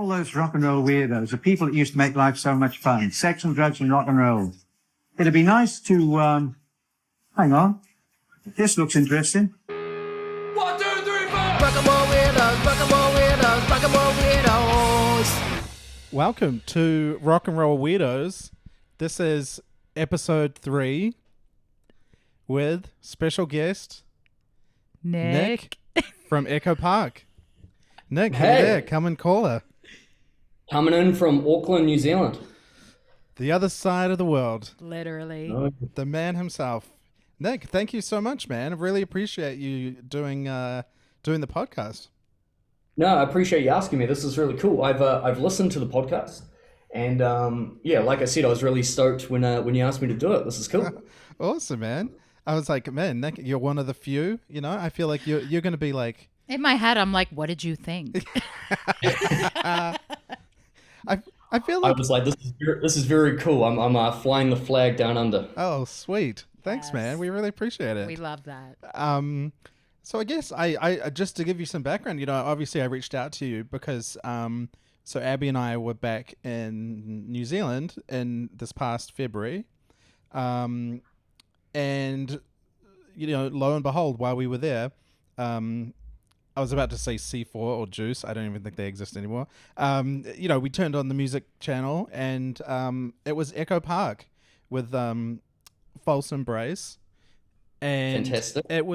all those rock and roll weirdos, the people that used to make life so much fun, sex and drugs and rock and roll. It'd be nice to, hang on. This looks interesting. 1, 2, 3, 4. Rock and roll weirdos, rock and roll weirdos, rock and roll weirdos. Welcome to Rock and Roll Weirdos. This is episode 3 with special guest Nick from Ekko Park. Nick, hey there, come and call her. Coming in from Auckland, New Zealand. The other side of the world. Literally. Oh. The man himself. Nick, thank you so much, man. I really appreciate you doing the podcast. No, I appreciate you asking me. This is really cool. I've listened to the podcast, and yeah, like I said, I was really stoked when you asked me to do it. This is cool. Awesome, man. I was like, man, Nick, you're one of the few. You know, I feel like you're going to be like. In my head, I'm like, what did you think? I feel like I was like, this is very cool. I'm flying the flag down under. Oh, sweet. Thanks, Yes. man. We really appreciate it. We love that. So I guess I just to give you some background, you know, obviously I reached out to you because so Abby and I were back in New Zealand in this past February, and you know, lo and behold, while we were there, I was about to say C4 or Juice. I don't even think they exist anymore. You know, we turned on the music channel and it was Ekko Park with False Embrace. And Fantastic. it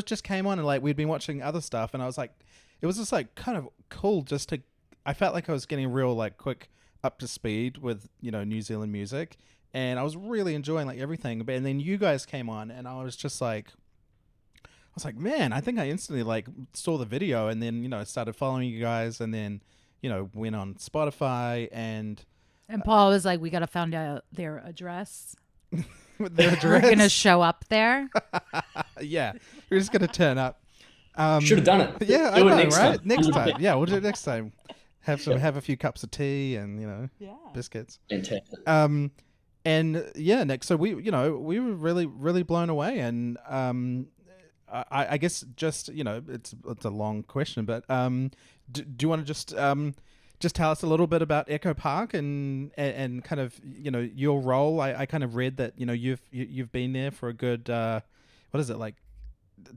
just came on and like we'd been watching other stuff and I was like, it was just like kind of cool just to, I felt like I was getting real like quick up to speed with, you know, New Zealand music and I was really enjoying like everything. And then you guys came on and I was just like, man, I think I instantly like saw the video and then, you know, started following you guys and then, you know, went on Spotify and Paul was like, we got to find out their address. their address. We're going to show up there. Yeah, we're just going to turn up. Should have done it. Yeah, I Do it know, next right? time. Next time. Yeah, we'll do it next time. Have a few cups of tea and, you know, biscuits. Fantastic. And yeah, Nick, so we were really, really blown away and, I guess just, you know, it's a long question, but do you want to just tell us a little bit about Ekko Park and kind of, you know, your role? I kind of read that, you know, you've been there for a good, what is it, like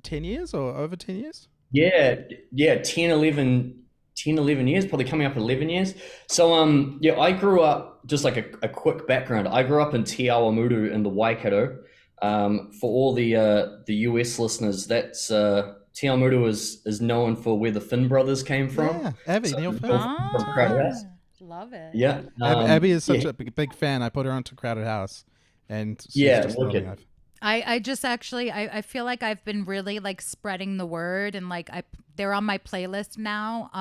10 years or over 10 years? Yeah, 10, 11 years, probably coming up 11 years. So, yeah, I grew up, just like a quick background, I grew up in Te Awamutu in the Waikato. For all the US listeners, that's Te Awamutu is known for where the Finn brothers came from. Yeah, Abby, So, Neil Finn. from Crowded House. Love it. Yeah, Abby is such yeah. a big fan. I put her onto Crowded House, and she's Yeah, just wicked. loving it. I just actually, I feel like I've been really like spreading the word and like they're on my playlist now.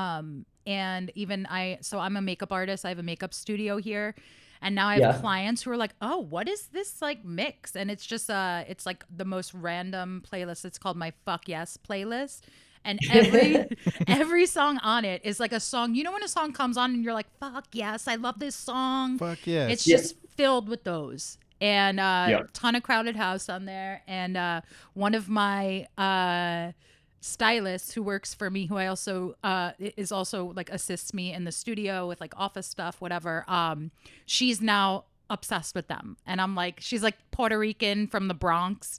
And even so I'm a makeup artist. I have a makeup studio here. And now I have clients who are like, oh, what is this like mix? And it's just it's like the most random playlist. It's called my Fuck Yes playlist. And every song on it is like a song. You know when a song comes on and you're like, fuck yes, I love this song. Fuck yes. It's just filled with those. And a ton of Crowded House on there. And one of my stylist who works for me, who I also is also like assists me in the studio with like office stuff, whatever. She's now obsessed with them, and I'm like, she's like Puerto Rican from the Bronx,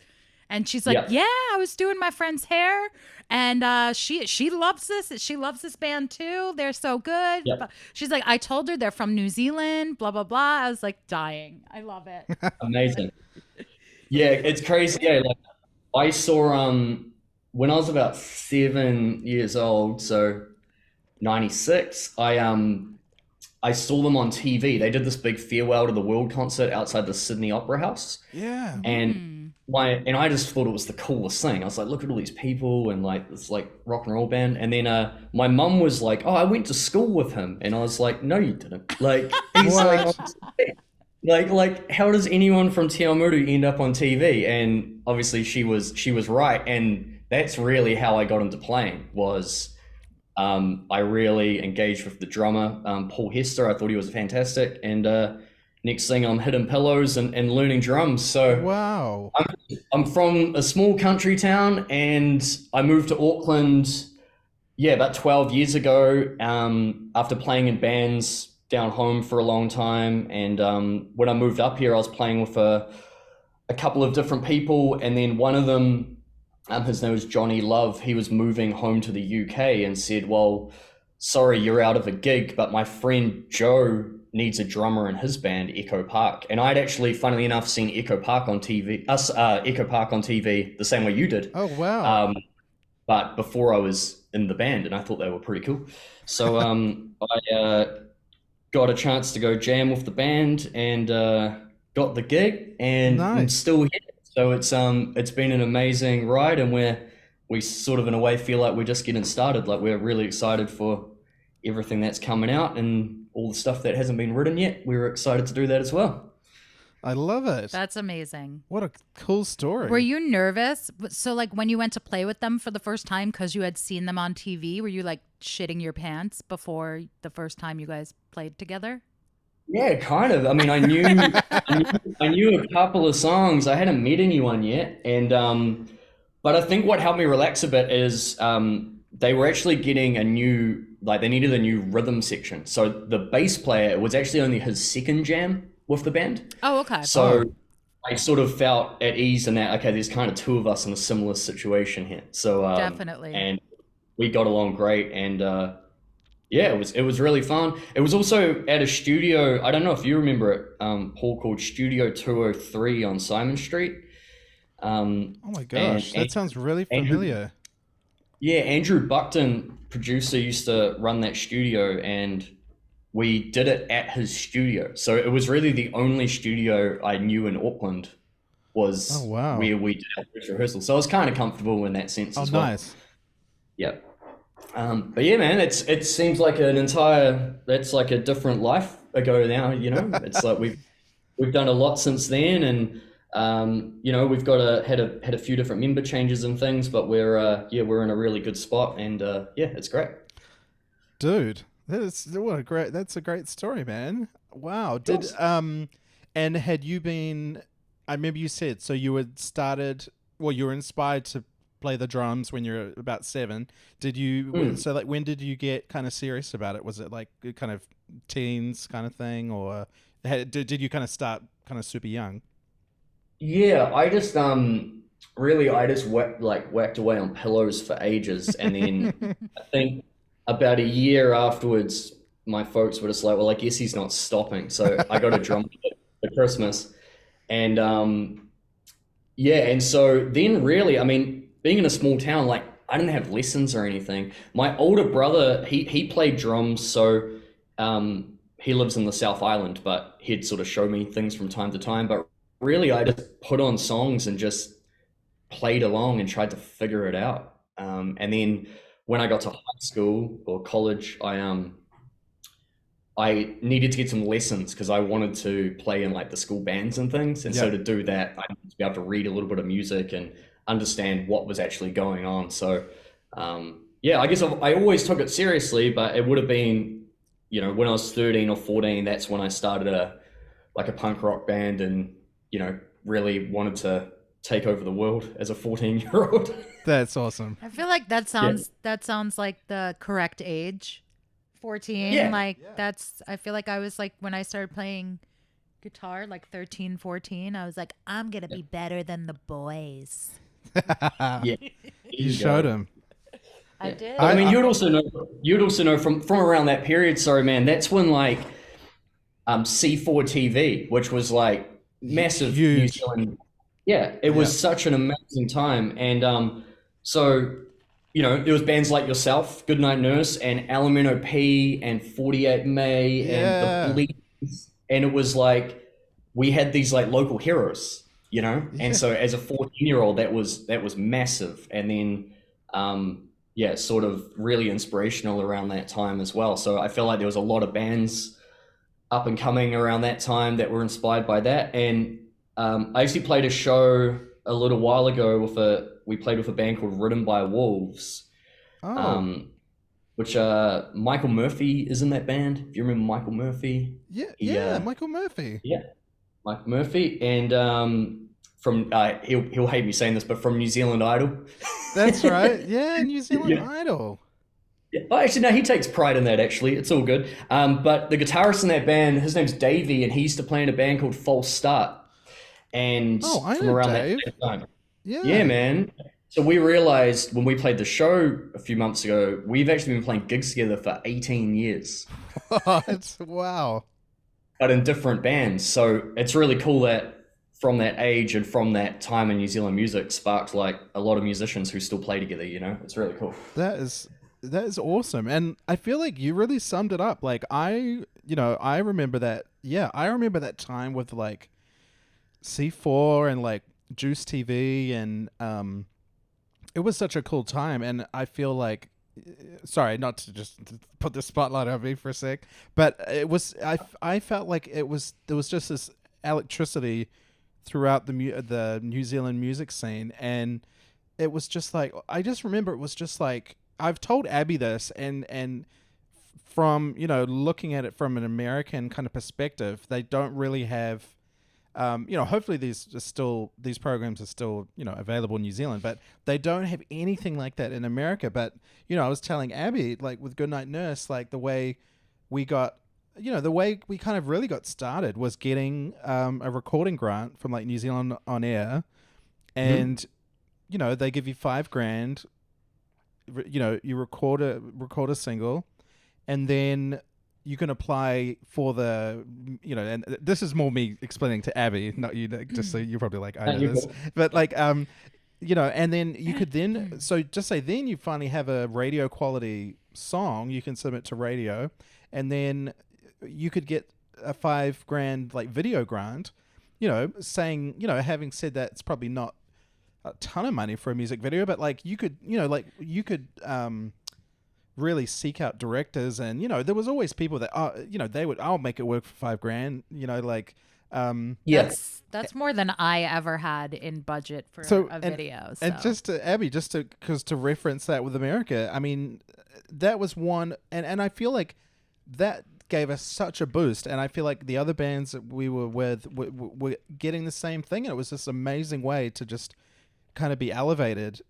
and she's like, yeah, I was doing my friend's hair, and she loves this. She loves this band too. They're so good. Yep. She's like, I told her they're from New Zealand. Blah blah blah. I was like dying. I love it. Amazing. Yeah, it's crazy. Yeah, like I saw when I was about 7 years old, so 96, I saw them on TV. They did this big Farewell to the World concert outside the Sydney Opera House. Yeah. And I just thought it was the coolest thing. I was like, look at all these people and like this like rock and roll band. And then my mum was like, oh, I went to school with him. And I was like, no, you didn't. Like he's like how does anyone from Te Awamutu end up on TV? And obviously she was right. And that's really how I got into playing was I really engaged with the drummer, Paul Hester. I thought he was fantastic. And next thing I'm hitting pillows and learning drums. So wow. I'm from a small country town and I moved to Auckland yeah, about 12 years ago, after playing in bands down home for a long time. And when I moved up here, I was playing with a couple of different people. And then one of them, his name was Johnny Love, he was moving home to the UK and said, well, sorry, you're out of a gig, but my friend Joe needs a drummer in his band, Ekko Park. And I'd actually, funnily enough, seen Ekko Park on TV, Ekko Park on TV the same way you did. Oh, wow. But before I was in the band, and I thought they were pretty cool. So I got a chance to go jam with the band and got the gig, and Nice. I'm still here. So it's been an amazing ride, and we sort of in a way feel like we're just getting started. Like we're really excited for everything that's coming out and all the stuff that hasn't been written yet. We're excited to do that as well. I love it. That's amazing. What a cool story. Were you nervous? So, like, when you went to play with them for the first time because you had seen them on TV, were you like shitting your pants before the first time you guys played together? Yeah, kind of. I mean, I knew a couple of songs. I hadn't met anyone yet, and but I think what helped me relax a bit is they were actually getting they needed a new rhythm section. So the bass player, it was actually only his second jam with the band. Oh, okay. So I sort of felt at ease in that, okay, there's kind of two of us in a similar situation here. So Definitely. And we got along great, and yeah, it was really fun. It was also at a studio, I don't know if you remember it, Paul, called Studio 203 on Simon Street. Oh my gosh, that sounds really familiar. Andrew Buckton, producer, used to run that studio, and we did it at his studio. So it was really the only studio I knew in Auckland was where we did our first rehearsal. So I was kind of comfortable in that sense as well. Nice. Yeah. But yeah, man, it seems like that's like a different life ago now, you know. It's like we've done a lot since then, and you know, we've had a few different member changes and things, but we're in a really good spot, and yeah, it's great. Dude, that's a great story, man. Wow. And had you been, I remember you said, so you you were inspired to play the drums when you were about 7. Did you, so like when did you get kind of serious about it? Was it like kind of teens kind of thing, or did you kind of start kind of super young? Yeah, I just whacked away on pillows for ages, and then I think about a year afterwards, my folks were just like, well, I guess he's not stopping. So I got a drum kit for Christmas, and and so then really, I mean, being in a small town, like I didn't have lessons or anything. My older brother, he played drums, so he lives in the South Island, but he'd sort of show me things from time to time. But really, I just put on songs and just played along and tried to figure it out. And then when I got to high school or college, I needed to get some lessons because I wanted to play in like the school bands and things. And so to do that, I needed to be able to read a little bit of music and understand what was actually going on. So I guess I always took it seriously, but it would have been, you know, when I was 13 or 14, that's when I started a punk rock band, and, you know, really wanted to take over the world as a 14-year-old. That's awesome. I feel like that sounds like the correct age. 14. Yeah. That's, I feel like I was like, when I started playing guitar, like 13, 14, I was like, I'm going to be better than the boys. Yeah. You showed him. I did. I mean, you'd also know from around that period, sorry, man, that's when like C4 TV, which was like massive New Zealand. Yeah, it was such an amazing time. And so, you know, there was bands like yourself, Goodnight Nurse, and Alimento P, and 48 May, and the Bleeds. And it was like, we had these like local heroes, you know? And so as a 14-year-old, that was massive. And then, sort of really inspirational around that time as well. So I feel like there was a lot of bands up and coming around that time that were inspired by that. And I actually played a show a little while ago we played with a band called Ridden by Wolves, which Michael Murphy is in that band. If you remember Michael Murphy. Michael Murphy. Yeah, Michael Murphy. And from, he'll hate me saying this, but from New Zealand Idol. That's right. Yeah, New Zealand Idol. Oh, actually, no, he takes pride in that, actually. It's all good. But the guitarist in that band, his name's Davey, and he used to play in a band called False Start. And Oh, I from know around that Dave. same time. Yeah, Yeah. man. So we realized when we played the show a few months ago, we've actually been playing gigs together for 18 years, It's wow. but in different bands. So it's really cool that from that age and from that time in New Zealand music sparked like a lot of musicians who still play together, you know? It's really cool. That is awesome. And I feel like you really summed it up. Like I remember that. Yeah, I remember that time with like C4 and like Juice TV and it was such a cool time. And I feel like, sorry, not to just put the spotlight on me for a sec, but I felt like there was just this electricity throughout the New Zealand music scene. And it was just like, I just remember it was just like, I've told Abby this, and from looking at it from an American kind of perspective, they don't really have, hopefully these programs are still available in New Zealand, but they don't have anything like that in America. But I was telling Abby, like with Goodnight Nurse, like the way we got, the way we kind of really got started was getting a recording grant from like New Zealand On Air, and they give you $5,000. You record a single, and then you can apply for the and this is more me explaining to Abby, not you, just so you're probably like, I know this, but like and then you could then, so just say then you finally have a radio quality song you can submit to radio, and then you could get a $5,000 like video grant, saying, having said that, it's probably not a ton of money for a music video, but like you could really seek out directors, and there was always people that I'll make it work for $5,000, like That's more than I ever had in budget for a video. So. And just to Abby, because to reference that with America, I mean, that was one, and I feel like that gave us such a boost, and I feel like the other bands that we were with were getting the same thing, and it was this amazing way to just kind of be elevated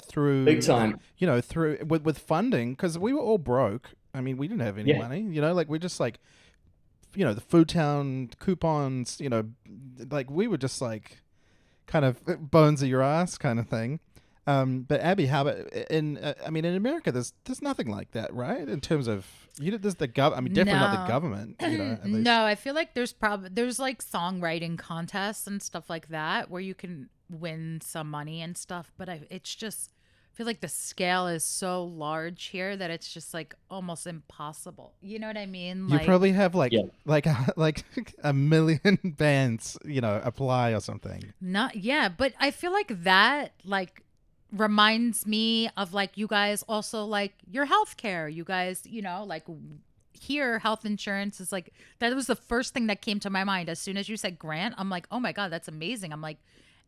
through big time, through with funding, because we were all broke. I mean, we didn't have any money, like we just like, the Food Town coupons, like we were just like kind of bones of your ass kind of thing. But Abby, how about in America, there's nothing like that, right? In terms of, there's the I mean, definitely not the government, at least. No, I feel like there's like songwriting contests and stuff like that where you can win some money and stuff, but it's just, I feel like the scale is so large here that it's just like almost impossible. You know what I mean? You probably have like a million bands, apply or something. But I feel like that like reminds me of like you guys also like your healthcare. You guys, like here health insurance is like, that was the first thing that came to my mind as soon as you said grant. I'm like, oh my God, that's amazing. I'm like,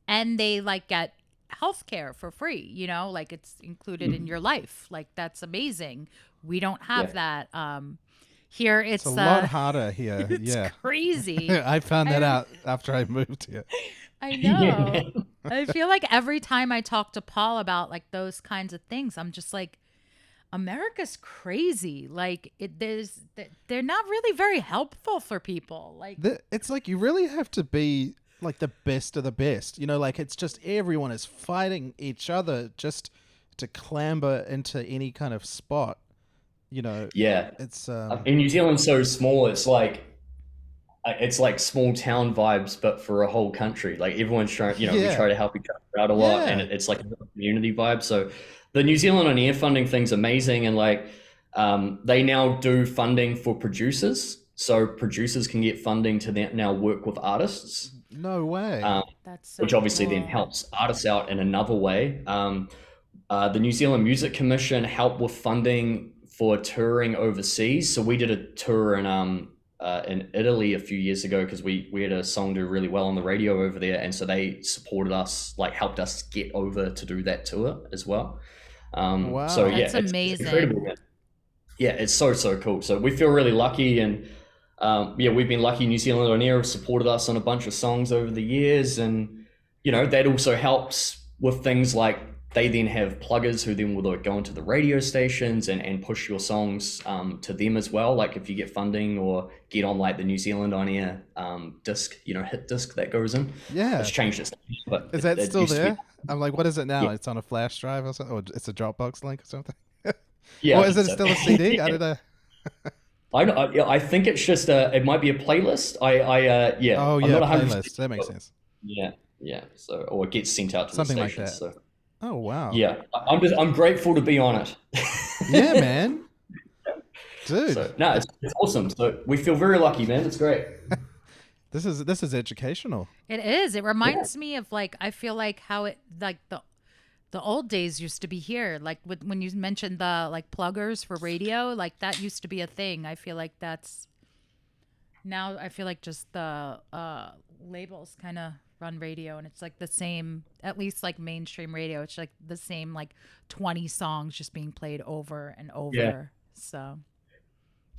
and they like get healthcare for free, like it's included in your life. Like that's amazing. We don't have that. Here it's a lot harder here. It's crazy. I found that out after I moved here. I know. I feel like every time I talk to Paul about like those kinds of things, I'm just like, America's crazy. Like they're not really very helpful for people. Like it's like you really have to be like the best of the best, like it's just everyone is fighting each other just to clamber into any kind of spot, it's in New Zealand so small, it's like small town vibes, but for a whole country. Like everyone's trying, we try to help each other out a lot, and it's like a community vibe. So the New Zealand On Air funding thing's amazing, and like they now do funding for producers, so producers can get funding to now work with artists. No way. That's so which obviously cool. then helps artists out in another way. The New Zealand Music Commission helped with funding for touring overseas. So we did a tour in Italy a few years ago because we had a song do really well on the radio over there, and so they supported us, like helped us get over to do that tour as well. Wow, so yeah, that's amazing. It's incredible, man. Yeah, it's so cool. So we feel really lucky, and we've been lucky. New Zealand On Air have supported us on a bunch of songs over the years, and that also helps with things like they then have pluggers who then will go into the radio stations and push your songs to them as well. Like if you get funding or get on like the New Zealand On Air disc, hit disc that goes in. Yeah. It's changed its name, but Is that it still used to be- there? I'm like, what is it now? Yeah. It's on a flash drive or something, or it's a Dropbox link or something. Yeah, Or is it so- still a CD? I don't know. I think it's just it might be a playlist. Yeah. Oh I'm yeah, not 100% playlist. That makes sense. Yeah. So or it gets sent out to Something the like stations. that. So Oh wow. yeah, I'm grateful to be on it. Yeah, man. Dude, So no, it's awesome. So we feel very lucky, man. It's great. this is educational. It is. It reminds me of like I feel like how it like the old days used to be here. Like when you mentioned the like pluggers for radio, like that used to be a thing. I feel like that's now. I feel like just the labels kind of run radio, and it's like the same. At least like mainstream radio, it's like the same like 20 songs just being played over and over. Yeah. So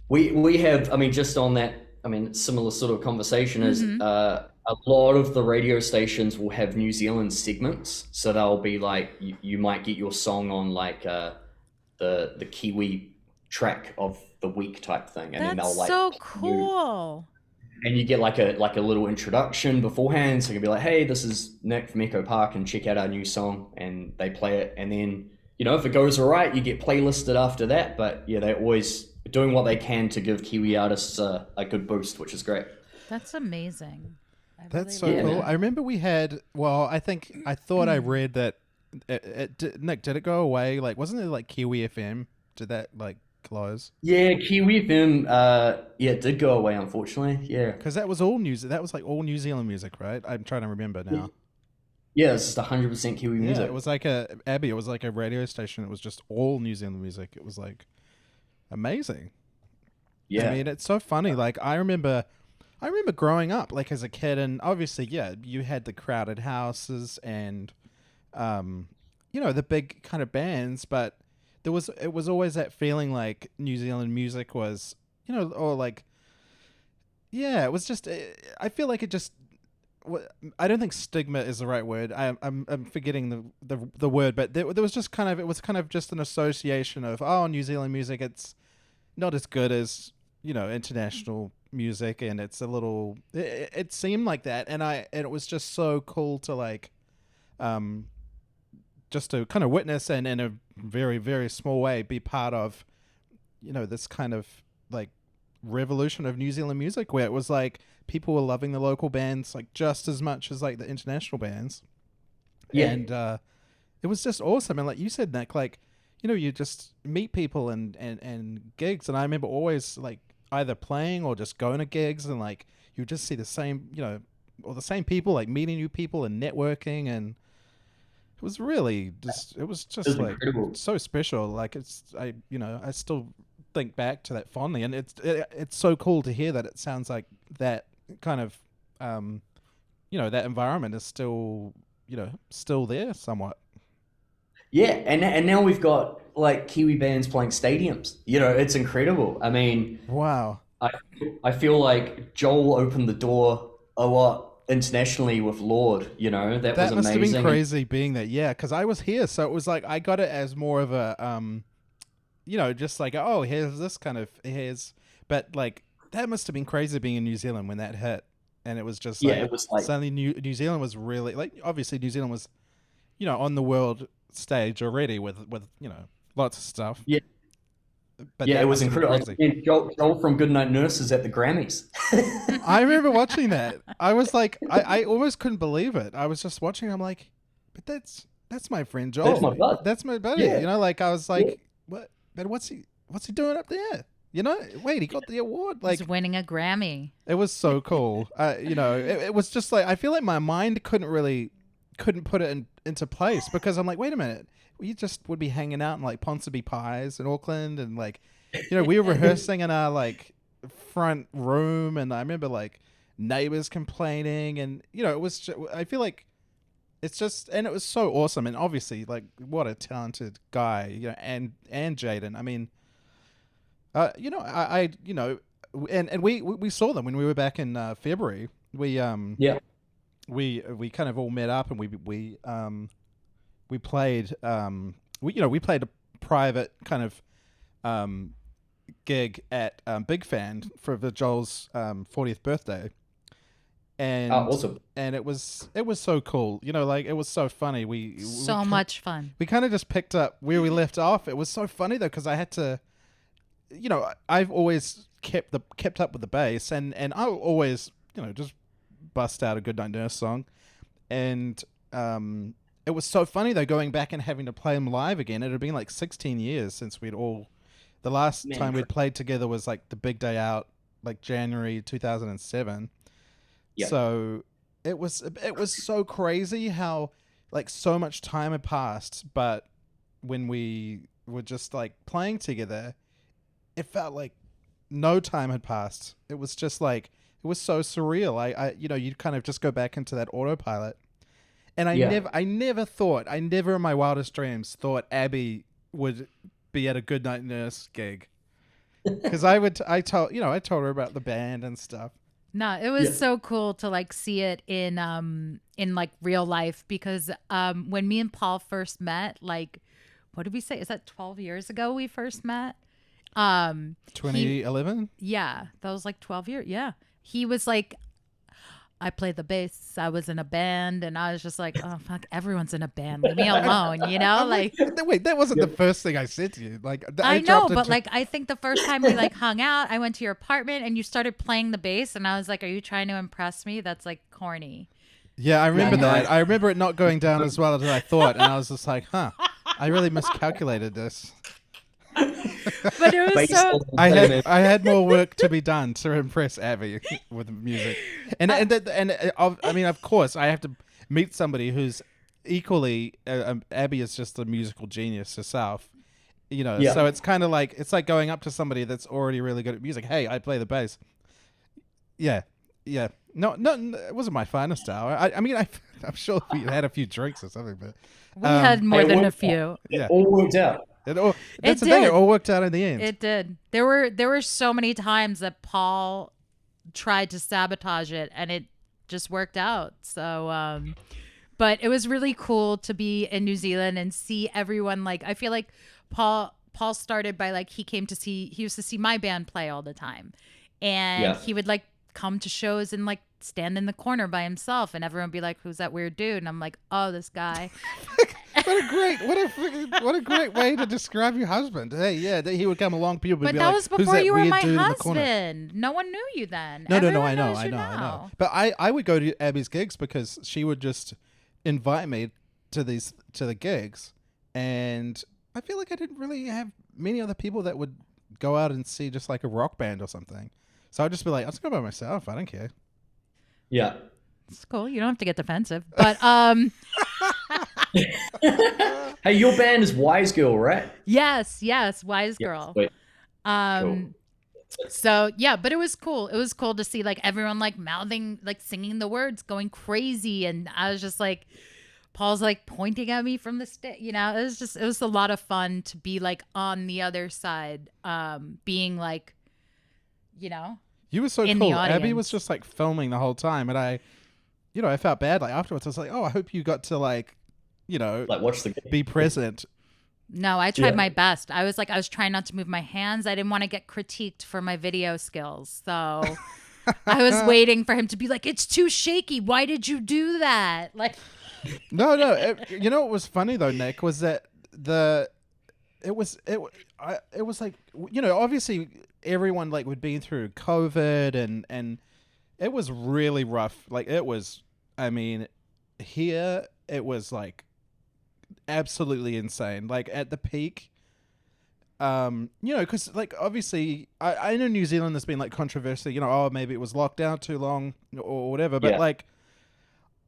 We have, I mean, just on that, I mean, similar sort of conversation is Mm-hmm. a lot of the radio stations will have New Zealand segments. So they'll be like, you might get your song on like the Kiwi track of the week type thing. And then that's they'll like, so you- cool. and you get like a little introduction beforehand. So you can be like, hey, this is Nick from Ekko Park and check out our new song. And they play it. And then, if it goes all right, you get playlisted after that. But yeah, they're always doing what they can to give Kiwi artists a good boost, which is great. That's amazing. That's so really cool. man. I remember we had. Well, I thought I read that. Nick, did it go away? Like, wasn't it like Kiwi FM? Did that like close? Yeah, Kiwi FM, it did go away, unfortunately. Yeah. Because that was all That was like all New Zealand music, right? I'm trying to remember now. Yeah, it's just 100% Kiwi Yeah, music. it was like Abby. It was like a radio station. It was just all New Zealand music. It was like amazing. Yeah. I mean, it's so funny. Like I remember growing up, like as a kid, and obviously, yeah, you had the crowded houses and, the big kind of bands, but it was always that feeling like New Zealand music was, or like, yeah, it was just. I feel like it just. I don't think stigma is the right word. I'm forgetting the word, but there was just it was kind of just an association of New Zealand music. It's not as good as international music, and it's a little. It seemed like that, and it was just so cool to like, just to kind of witness and in a very very small way be part of, this kind of like revolution of New Zealand music where it was like people were loving the local bands like just as much as like the international bands. Yeah. And it was just awesome. And like you said, Nick, like you just meet people and gigs, and I remember always like either playing or just going to gigs, and like you just see the same or the same people, like meeting new people and networking, and it was really just It was like incredible. so special. Like I still think back to that fondly, and it's so cool to hear that it sounds like that kind of that environment is still still there somewhat. Yeah, and now we've got like Kiwi bands playing stadiums. It's incredible. I mean, Wow. I feel like Joel opened the door a lot internationally with Lord. That That was must have amazing. been crazy being that, yeah, because I was here, so it was like I got it as more of a just like, oh, but like that must have been crazy being in New Zealand when that hit, and it was just Yeah, like, it was like- suddenly New Zealand was really like, obviously New Zealand was on the world stage already with lots of stuff. Yeah. But Yeah, that it was must have been incredible. crazy. And Joel from Goodnight Nurses at the Grammys. I remember watching that. I was like, I almost couldn't believe it. I was just watching. I'm like, but that's my friend Joel. That's my bud. That's my buddy. Yeah. Like I was like, Yeah. what? But what's he doing up there? Wait, he got the award. Like He's winning a Grammy. it was so cool. It was just like I feel like my mind couldn't put it into place because I'm like, wait a minute, we just would be hanging out in like Ponsonby Pies in Auckland, and like, we were rehearsing in our like front room, and I remember like neighbors complaining, and it was. I feel like it's just, and it was so awesome, and obviously like what a talented guy, and Jaden. I mean, and we saw them when we were back in February. We Yeah. we kind of all met up, and we we played we played a private kind of gig at Big Fan for the Joel's 40th birthday. And awesome. And it was so cool. Like it was so funny. So much fun. We kind of just picked up where we left off. It was so funny though, because I had to, I've always kept up with the bass, and I'll always, just bust out a Goodnight Nurse song. And it was so funny though, going back and having to play them live again. It had been like 16 years since the last time we'd played together was like the Big Day Out, like January 2007. Yeah. So it was so crazy how like so much time had passed, but when we were just like playing together, it felt like no time had passed. It was just like, it was so surreal. I you kind of just go back into that autopilot. And I never in my wildest dreams thought Abby would be at a Goodnight Nurse gig. Because I told her about the band and stuff. No, it was so cool to like see it in like real life, because when me and Paul first met, like, what did we say? Is that 12 years ago we first met? 2011? Yeah, that was like 12 years. Yeah. He was like, I played the bass. I was in a band, and I was just like, oh fuck, everyone's in a band. Leave me alone, Like, wait, that wasn't the first thing I said to you. Like, I know, but like, I think the first time we like hung out, I went to your apartment and you started playing the bass, and I was like, are you trying to impress me? That's like corny. Yeah, I remember that. I remember it not going down as well as I thought, and I was just like, huh, I really miscalculated this. But it was so. I had more work to be done to impress Abby with music, and I mean, of course, I have to meet somebody who's equally. Abby is just a musical genius herself, So it's kind of like going up to somebody that's already really good at music. Hey, I play the bass. Yeah. No, it wasn't my finest hour. I mean, I'm sure we had a few drinks or something, but we had more than a few. Yeah, all worked out. That's the thing. It all worked out in the end. It did. There were so many times that Paul tried to sabotage it, and it just worked out. So, but it was really cool to be in New Zealand and see everyone. Like, I feel like Paul started by like he used to see my band play all the time, and he would like come to shows and like stand in the corner by himself, and everyone would be like, who's that weird dude? And I'm like, oh, this guy. What a great way to describe your husband. Hey, yeah, he would come along. People would but be that like, was before you were my husband. No one knew you then. No, I know. But I would go to Abby's gigs because she would just invite me to the gigs, and I feel like I didn't really have many other people that would go out and see just like a rock band or something. So I'd just be like, I'll just go by myself. I don't care. Yeah. It's cool. You don't have to get defensive. But hey, your band is Wise Girl, right? Yes, Wise Girl. Sweet. Cool. So yeah, but it was cool. It was cool to see like everyone like mouthing, like singing the words, going crazy, and I was just like, Paul's like pointing at me from the stage. It was a lot of fun to be like on the other side, being like, You were so cool. Abby was just like filming the whole time, and I felt bad. Like afterwards, I was like, oh, I hope you got to like watch the game. Be present. No, I tried my best. I was trying not to move my hands. I didn't want to get critiqued for my video skills. So I was waiting for him to be like, it's too shaky. Why did you do that? Like, no. What was funny though, Nick, was that it was like, obviously everyone like would been through COVID and it was really rough. Like it was, I mean, here it was like absolutely insane. Like at the peak, because like obviously I know New Zealand has been like controversy. Maybe it was locked down too long or whatever. But like,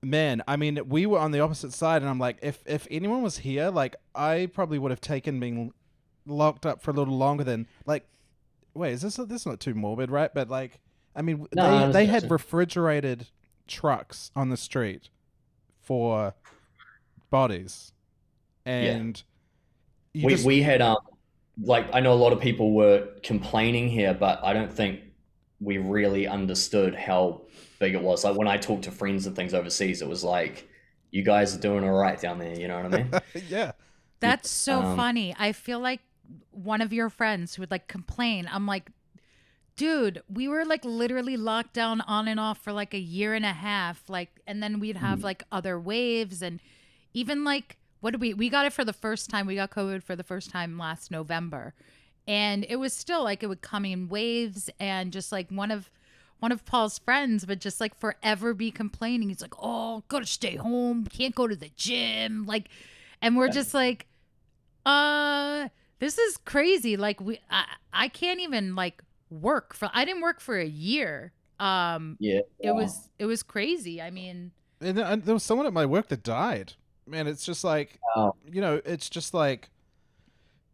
man, I mean, we were on the opposite side, and I'm like, if anyone was here, like I probably would have taken being locked up for a little longer than like. Wait, is this not too morbid, right? But like, I mean, they had refrigerated trucks on the street for bodies, and we had like I know a lot of people were complaining here, but I don't think we really understood how big it was. Like when I talked to friends and things overseas, it was like you guys are doing all right down there. You know what I mean? Yeah. That's so funny. I feel like one of your friends who would like complain. I'm like, dude, we were like literally locked down on and off for like a year and a half. Like, and then we'd have like other waves, and even like, what did we got it for the first time. We got COVID for the first time last November. And it was still like it would come in waves, and just like one of Paul's friends would just like forever be complaining. He's like, "Oh, gotta stay home, can't go to the gym." Like, and we're just like, this is crazy. Like I can't even like work for. I didn't work for a year. It was crazy. I mean, And there was someone at my work that died. Man, it's just like, it's just like,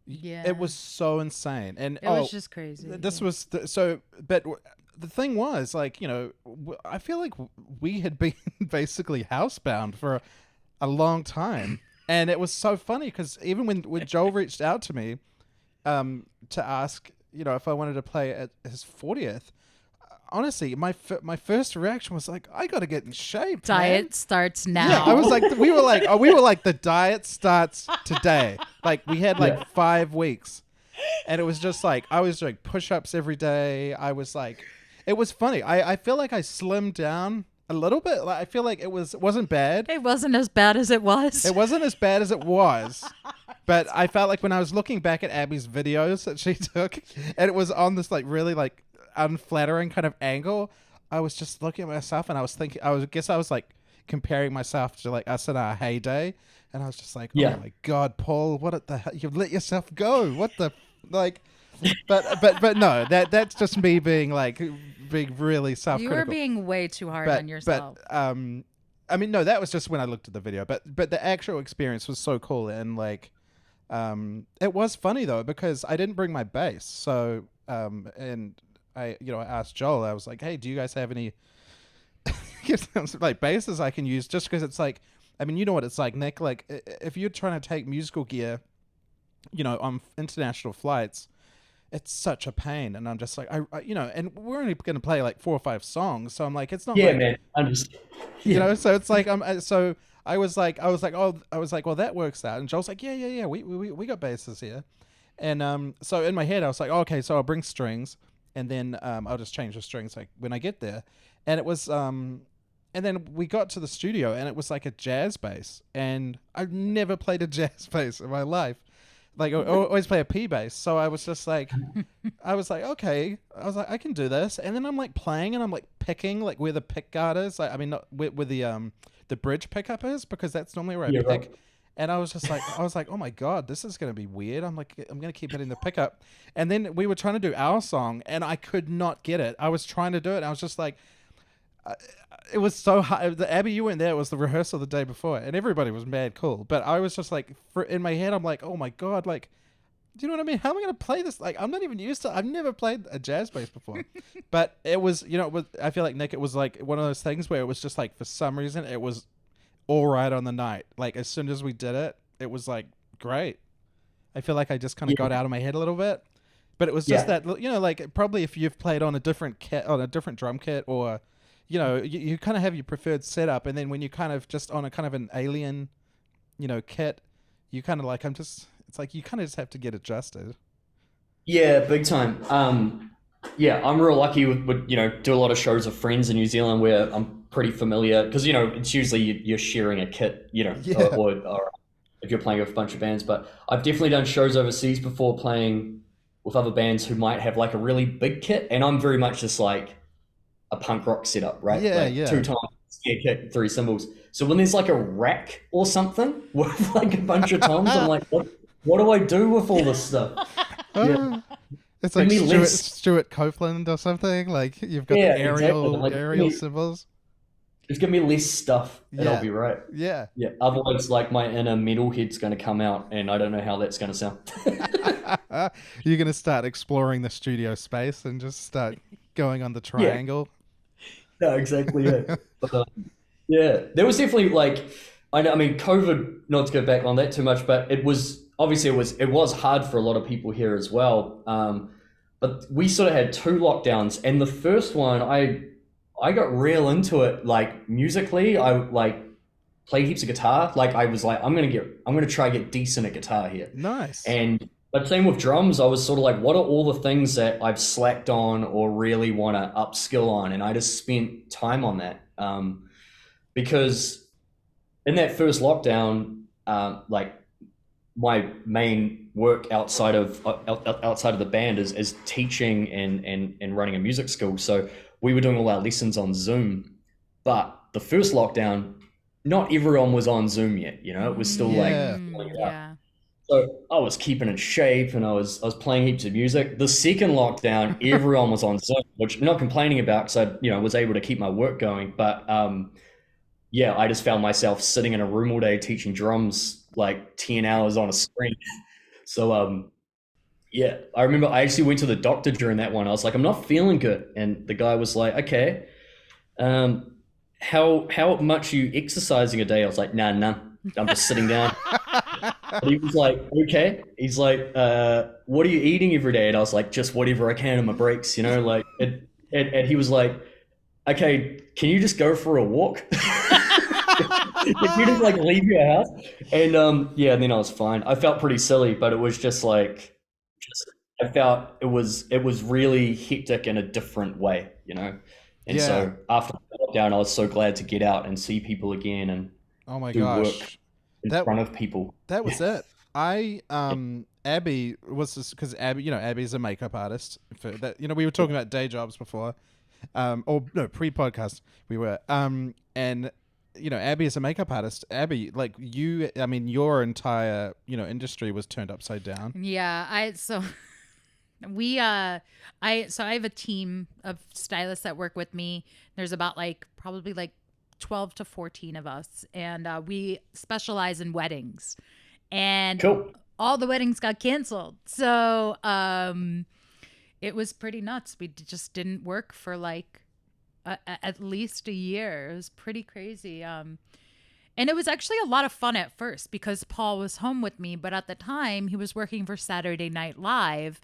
yeah, it was so insane. And it was just crazy. This was but the thing was, like, I feel like we had been basically housebound for a long time. And it was so funny because even when Joel reached out to me to ask, if I wanted to play at his 40th, honestly, my first reaction was like, I got to get in shape. Diet man. starts now. Yeah, I was like, we were like, the diet starts today. Like, we had like 5 weeks, and it was just like, I was doing push-ups every day. I was like, it was funny. I feel like I slimmed down a little bit. Like, I feel like it wasn't bad. It wasn't as bad as it was. It wasn't as bad as it was. But I felt like when I was looking back at Abby's videos that she took, and it was on this like really like unflattering kind of angle, I was just looking at myself and I was thinking, I was like comparing myself to like us in our heyday, and I was just like, oh my God, Paul, what the hell? You've let yourself go. What the like? But no, that's just me being really self-critical. You were being way too hard on yourself. But I mean, no, that was just when I looked at the video. But the actual experience was so cool, and like, it was funny though because I didn't bring my bass, so and I asked Joel. I was like, hey, do you guys have any like basses I can use? Just because it's like, I mean, you know what it's like, Nick. Like, if you're trying to take musical gear, on international flights, it's such a pain. And I'm just like, I and we're only going to play like 4 or 5 songs, so I'm like, it's not. Yeah, like, man. I'm just. So it's like so I was like, well, that works out. And Joel's like, yeah, we got basses here. And so in my head I was like, okay, so I'll bring strings, and then I'll just change the strings like when I get there. And it was and then we got to the studio, and it was like a jazz bass, and I've never played a jazz bass in my life. Like, I always play a P bass. So I was just like, okay. I was like, I can do this. And then I'm like playing, and I'm like picking like where the pick guard is. Like, I mean, not where the bridge pickup is, because that's normally where I pick. Right. And I was just like, oh my God, this is going to be weird. I'm like, I'm going to keep hitting the pickup. And then we were trying to do our song, and I could not get it. I was trying to do it, and I was just like, it was so hard. Abby, you weren't there. It was the rehearsal the day before, and everybody was mad cool. But I was just like, in my head, I'm like, oh my God, like, do you know what I mean? How am I going to play this? Like, I'm not even used to. I've never played a jazz bass before. But it was, I feel like, Nick, it was like one of those things where it was just like, for some reason, it was all right on the night. Like, as soon as we did it, it was like great. I feel like I just kind of got out of my head a little bit. But it was just that, like, probably if you've played on a different kit, on a different drum kit, or you kind of have your preferred setup, and then when you kind of just on a kind of an alien, kit, you kind of like, it's like you kind of just have to get adjusted. Yeah, big time. I'm real lucky with do a lot of shows with friends in New Zealand where I'm pretty familiar, because it's usually you're sharing a kit, or if you're playing with a bunch of bands. But I've definitely done shows overseas before, playing with other bands who might have like a really big kit, and I'm very much just like a punk rock setup, right? Yeah. 2 times snare kit, 3 cymbals. So when there's like a rack or something with like a bunch of toms, I'm like, what do I do with all this stuff? It's like Stuart Copeland or something. Like, you've got the aerial cymbals. Just give me less stuff, and I'll be right. Yeah. Otherwise, like, my inner metalhead's going to come out, and I don't know how that's going to sound. You're going to start exploring the studio space and just start going on the triangle. No, exactly. Yeah. But, there was definitely like, I mean, COVID. Not to go back on that too much, but it was hard for a lot of people here as well. But we sort of had 2 lockdowns, and the first one, I got real into it, like musically. I like played heaps of guitar. Like I was like, I'm gonna try to get decent at guitar here. Nice. And but same with drums, I was sort of like, what are all the things that I've slacked on or really want to upskill on? And I just spent time on that. Because in that first lockdown, like my main work outside of the band is teaching and running a music school. So we were doing all our lessons on Zoom. But the first lockdown, not everyone was on Zoom yet. You know, it was still Yeah. So I was keeping in shape and I was playing heaps of music. The second lockdown, everyone was on Zoom, which I'm not complaining about because I was able to keep my work going. But yeah, I just found myself sitting in a room all day teaching drums like 10 hours on a screen. So yeah, I remember I actually went to the doctor during that one. I was like, I'm not feeling good. And the guy was like, okay, how much are you exercising a day? I was like, nah, I'm just sitting down. And he was like, okay. He's like, what are you eating every day? And I was like, just whatever I can in my breaks, like, and he was like, okay, can you just go for a walk? Can you just like leave your house? And yeah, and then I was fine. I felt pretty silly, but it was just like, I felt it was really hectic in a different way, And so after the lockdown, I was so glad to get out and see people again and oh my do gosh. work in front of people. That was it. Abby was just because Abby's a makeup artist. For that, we were talking about day jobs before, or no, pre-podcast we were. And Abby is a makeup artist. Abby, like your entire industry was turned upside down. Yeah, I have a team of stylists that work with me. There's about probably 12 to 14 of us, and we specialize in weddings, and cool. All the weddings got canceled. So it was pretty nuts. We just didn't work for at least a year. It was pretty crazy. And it was actually a lot of fun at first because Paul was home with me, but at the time he was working for Saturday Night Live.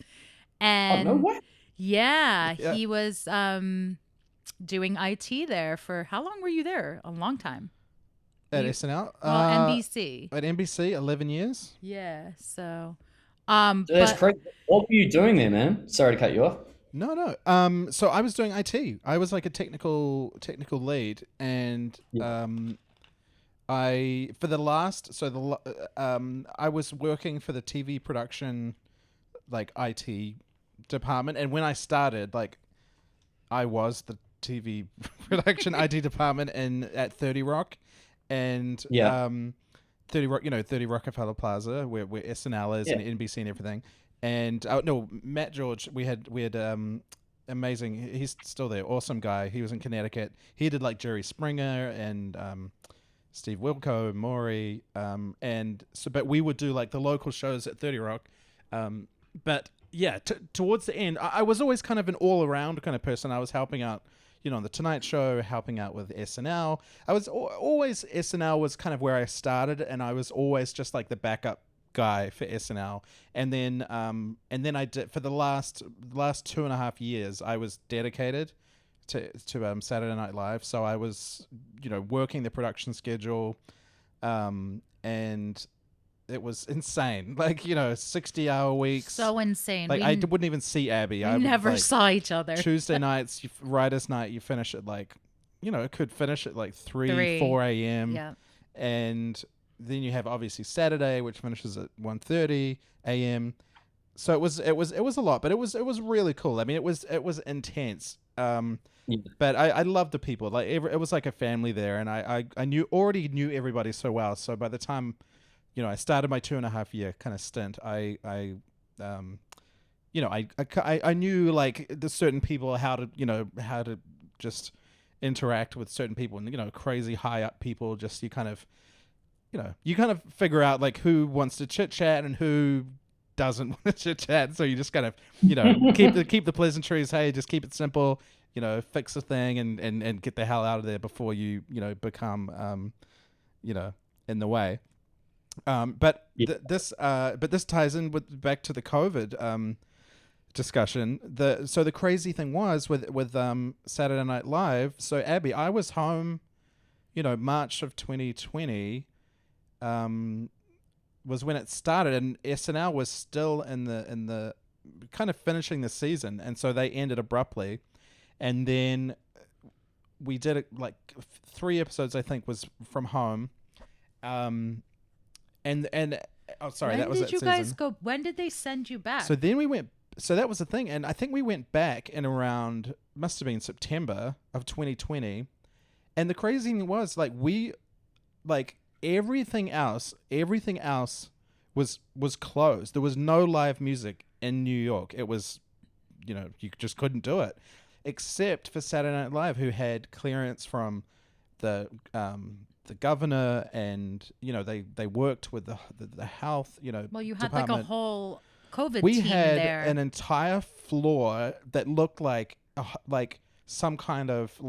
And oh, no way. Yeah, he was doing IT there for how long were you there? A long time. At SNL? NBC. At NBC, 11 years? Yeah, so that's crazy. What were you doing there, man? Sorry to cut you off. No. So I was doing IT. I was like a technical lead, and I was working for the TV production, IT department, and when I started, I was the TV production IT department at 30 Rock, and 30 Rock, 30 Rockefeller Plaza, where SNL is and NBC and everything. And no, Matt George, we had amazing. He's still there, awesome guy. He was in Connecticut. He did Jerry Springer and Steve Wilco, Maury, and so. But we would do the local shows at 30 Rock. But yeah, towards the end, I was always kind of an all-around kind of person. I was helping out, on the Tonight Show, helping out with SNL. I was always SNL was kind of where I started, and I was always just the backup guy for SNL. And then I did for the last 2.5 years, I was dedicated to Saturday Night Live. So I was working the production schedule, and it was insane. 60-hour weeks. So insane. I wouldn't even see Abby. I never saw each other. Tuesday nights, writers' night, you finish at it could finish at 3, 4 a.m. Yeah. And then you have obviously Saturday, which finishes at 1:30 a.m. So it was a lot, but it was really cool. I mean, it was intense. But I loved the people. It was like a family there, and I already knew everybody so well. So by the time I started my 2.5 year kind of stint, I knew the certain people how to just interact with certain people, and crazy high up people. Just you kind of figure out who wants to chit chat and who doesn't want to chit chat. So you just kind of keep the pleasantries. Hey, just keep it simple. Fix the thing and get the hell out of there before you become in the way. But this ties in back to the COVID discussion. The crazy thing was with Saturday Night Live. So Abby, I was home, March of 2020 was when it started, and SNL was still in the kind of finishing the season, and so they ended abruptly. And then we did it like 3 episodes, I think, was from home. And oh, sorry, that was When did that you season. guys go? When did they send you back? So then we went. So that was the thing, and I think we went back in around, must have been September of 2020. And the crazy thing was, everything else was closed. There was no live music in New York. It was, you just couldn't do it, except for Saturday Night Live, who had clearance from the governor, and they worked with the health well, you had department. like a whole COVID We team had there. an entire floor that looked like some kind of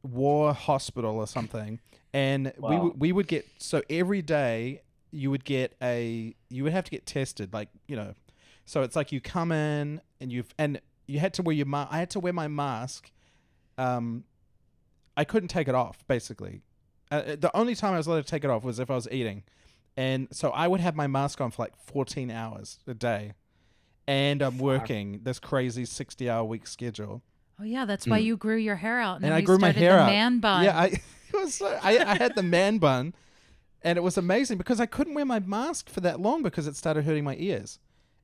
war hospital or something, and Wow. we would get, so every day you would have to get tested, so it's like you come in and you had to wear I had to wear my mask. I couldn't take it off, basically. The only time I was allowed to take it off was if I was eating. And so I would have my mask on for 14 hours a day. And I'm working this crazy 60-hour week schedule. Oh yeah, that's why you grew your hair out, And then I we grew my started hair the out. man bun. Yeah, I had the man bun, and it was amazing because I couldn't wear my mask for that long because it started hurting my ears.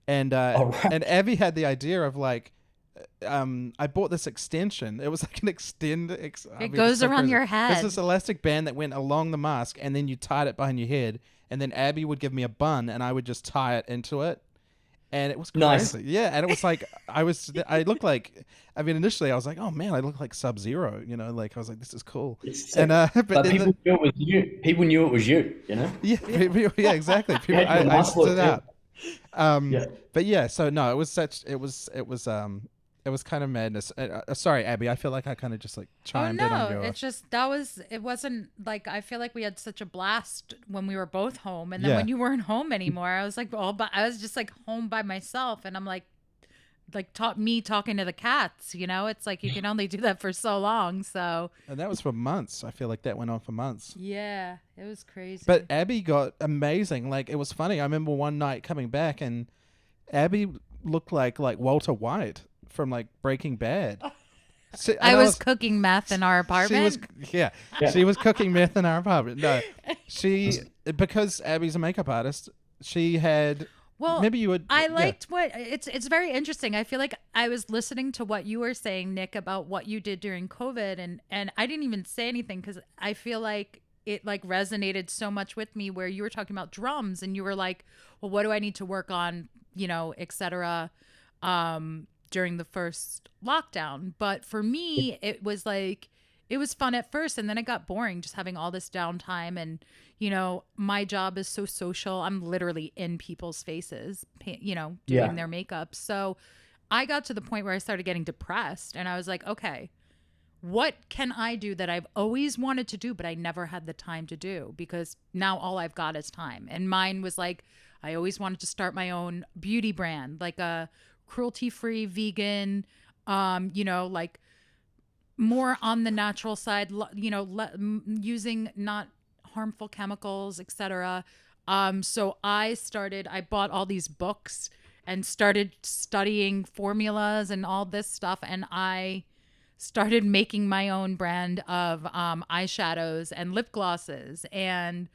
And right. and Abby had the idea of I bought this extension. It was like an It goes around your head. It's this elastic band that went along the mask, and then you tied it behind your head, and then Abby would give me a bun, and I would just tie it into it. And it was crazy. Nice. Yeah, and it was I looked like, initially I was like, oh man, I look like Sub-Zero, I was like, this is cool. It's And sick. But people knew it was you. People knew it was you. yeah, yeah, exactly. People, You had your I muscle stood too. out. Yeah. But yeah, so no, it was kind of madness. Sorry, Abby, I feel like I kind of just chimed in on your. It's just it wasn't I feel like we had such a blast when we were both home, and then Yeah. when you weren't home anymore, I was I was just home by myself, and I'm taught me talking to the cats. It's like you can only do that for so long. So And that was for months. I feel like that went on for months. yeah, it was crazy. But Abby got amazing. It was funny. I remember one night coming back, and Abby looked like Walter White from Breaking Bad. So, and I was cooking meth in our apartment. She was cooking meth in our apartment. No, because Abby's a makeup artist, she had. Well, maybe you would. I liked what it's very interesting. I feel like I was listening to what you were saying, Nick, about what you did during COVID, and I didn't even say anything because I feel like it resonated so much with me, where you were talking about drums and you were like, well, what do I need to work on, etc. During the first lockdown. But for me, it was fun at first, and then it got boring just having all this downtime. And my job is so social. I'm literally in people's faces, doing their makeup. So I got to the point where I started getting depressed, and I was like, okay, what can I do that I've always wanted to do but I never had the time to do, because now all I've got is time. And mine was I always wanted to start my own beauty brand, like a cruelty-free vegan, more on the natural side, using not harmful chemicals, etc. So I bought all these books and started studying formulas and all this stuff, and I started making my own brand of eyeshadows and lip glosses, and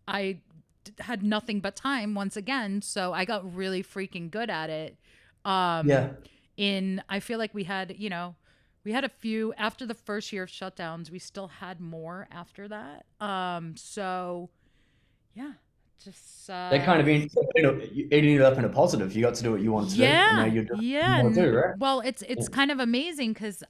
I had nothing but time once again, so I got really freaking good at it. I feel like we had a few after the first year of shutdowns. We still had more after that. So yeah, just They kind of eating it up in a positive. You got to do what you wanted to do. And now you're doing what you want to do, right? Well, it's kind of amazing because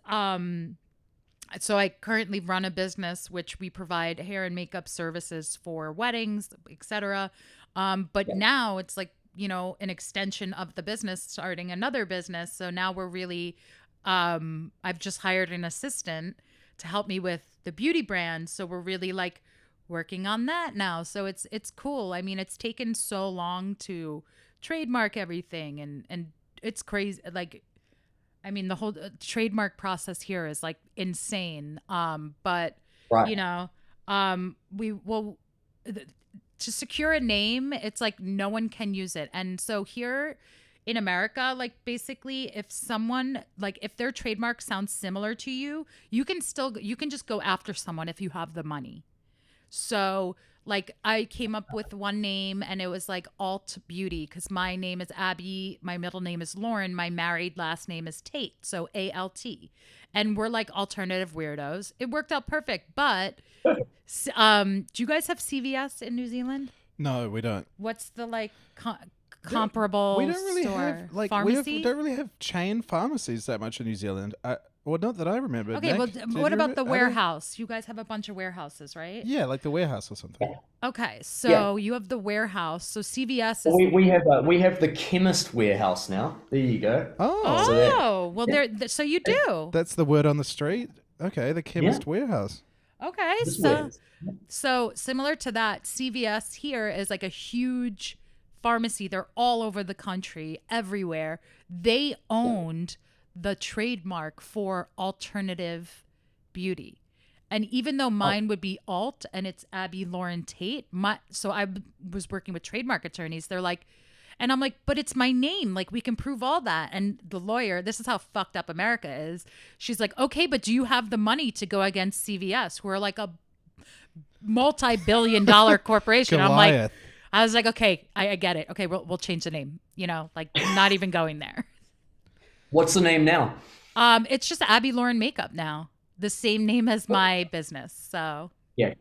so I currently run a business which we provide hair and makeup services for weddings, etc. But now it's an extension of the business, starting another business. So now we're really, I've just hired an assistant to help me with the beauty brand. So we're really working on that now. So it's cool. I mean, it's taken so long to trademark everything, and it's crazy. The whole trademark process here is insane. But Right. You know, we will to secure a name. It's like no one can use it, and so here in America, like basically, if someone like if their trademark sounds similar to you, you can just go after someone if you have the money. So like I came up with one name and it was like Alt Beauty because my name is Abby, my middle name is Lauren, my married last name is Tate, so ALT. And we're like alternative weirdos. It worked out perfect. But do you guys have CVS in New Zealand? No, we don't. What's the like comparable We don't really store? have like Pharmacy? we don't really have chain pharmacies that much in New Zealand. Well, not that I remember. Okay, Nick, well, did what you about the I don't- warehouse? You guys have a bunch of warehouses, right? Yeah, like the warehouse or something. Okay, so you have the warehouse. So CVS is. We have the chemist warehouse now. There you go. Oh, Oh, well, so you do. that's the word on the street. Okay, the chemist warehouse. Okay, This so way. so similar to that, CVS here is like a huge pharmacy. They're all over the country, everywhere. They owned the trademark for alternative beauty. And even though mine would be alt and it's Abby Lauren Tate, so I was working with trademark attorneys. They're like, and I'm like, but it's my name. Like, we can prove all that. And the lawyer, this is how fucked up America is. She's like, okay, but do you have the money to go against CVS, who are like a multi-billion-dollar corporation? I'm like, Goliath. I was like, okay, I get it. Okay, we'll change the name. You know, like not even going there. What's the name now? It's just Abby Lauren Makeup now. The same name as my business. So Yeah.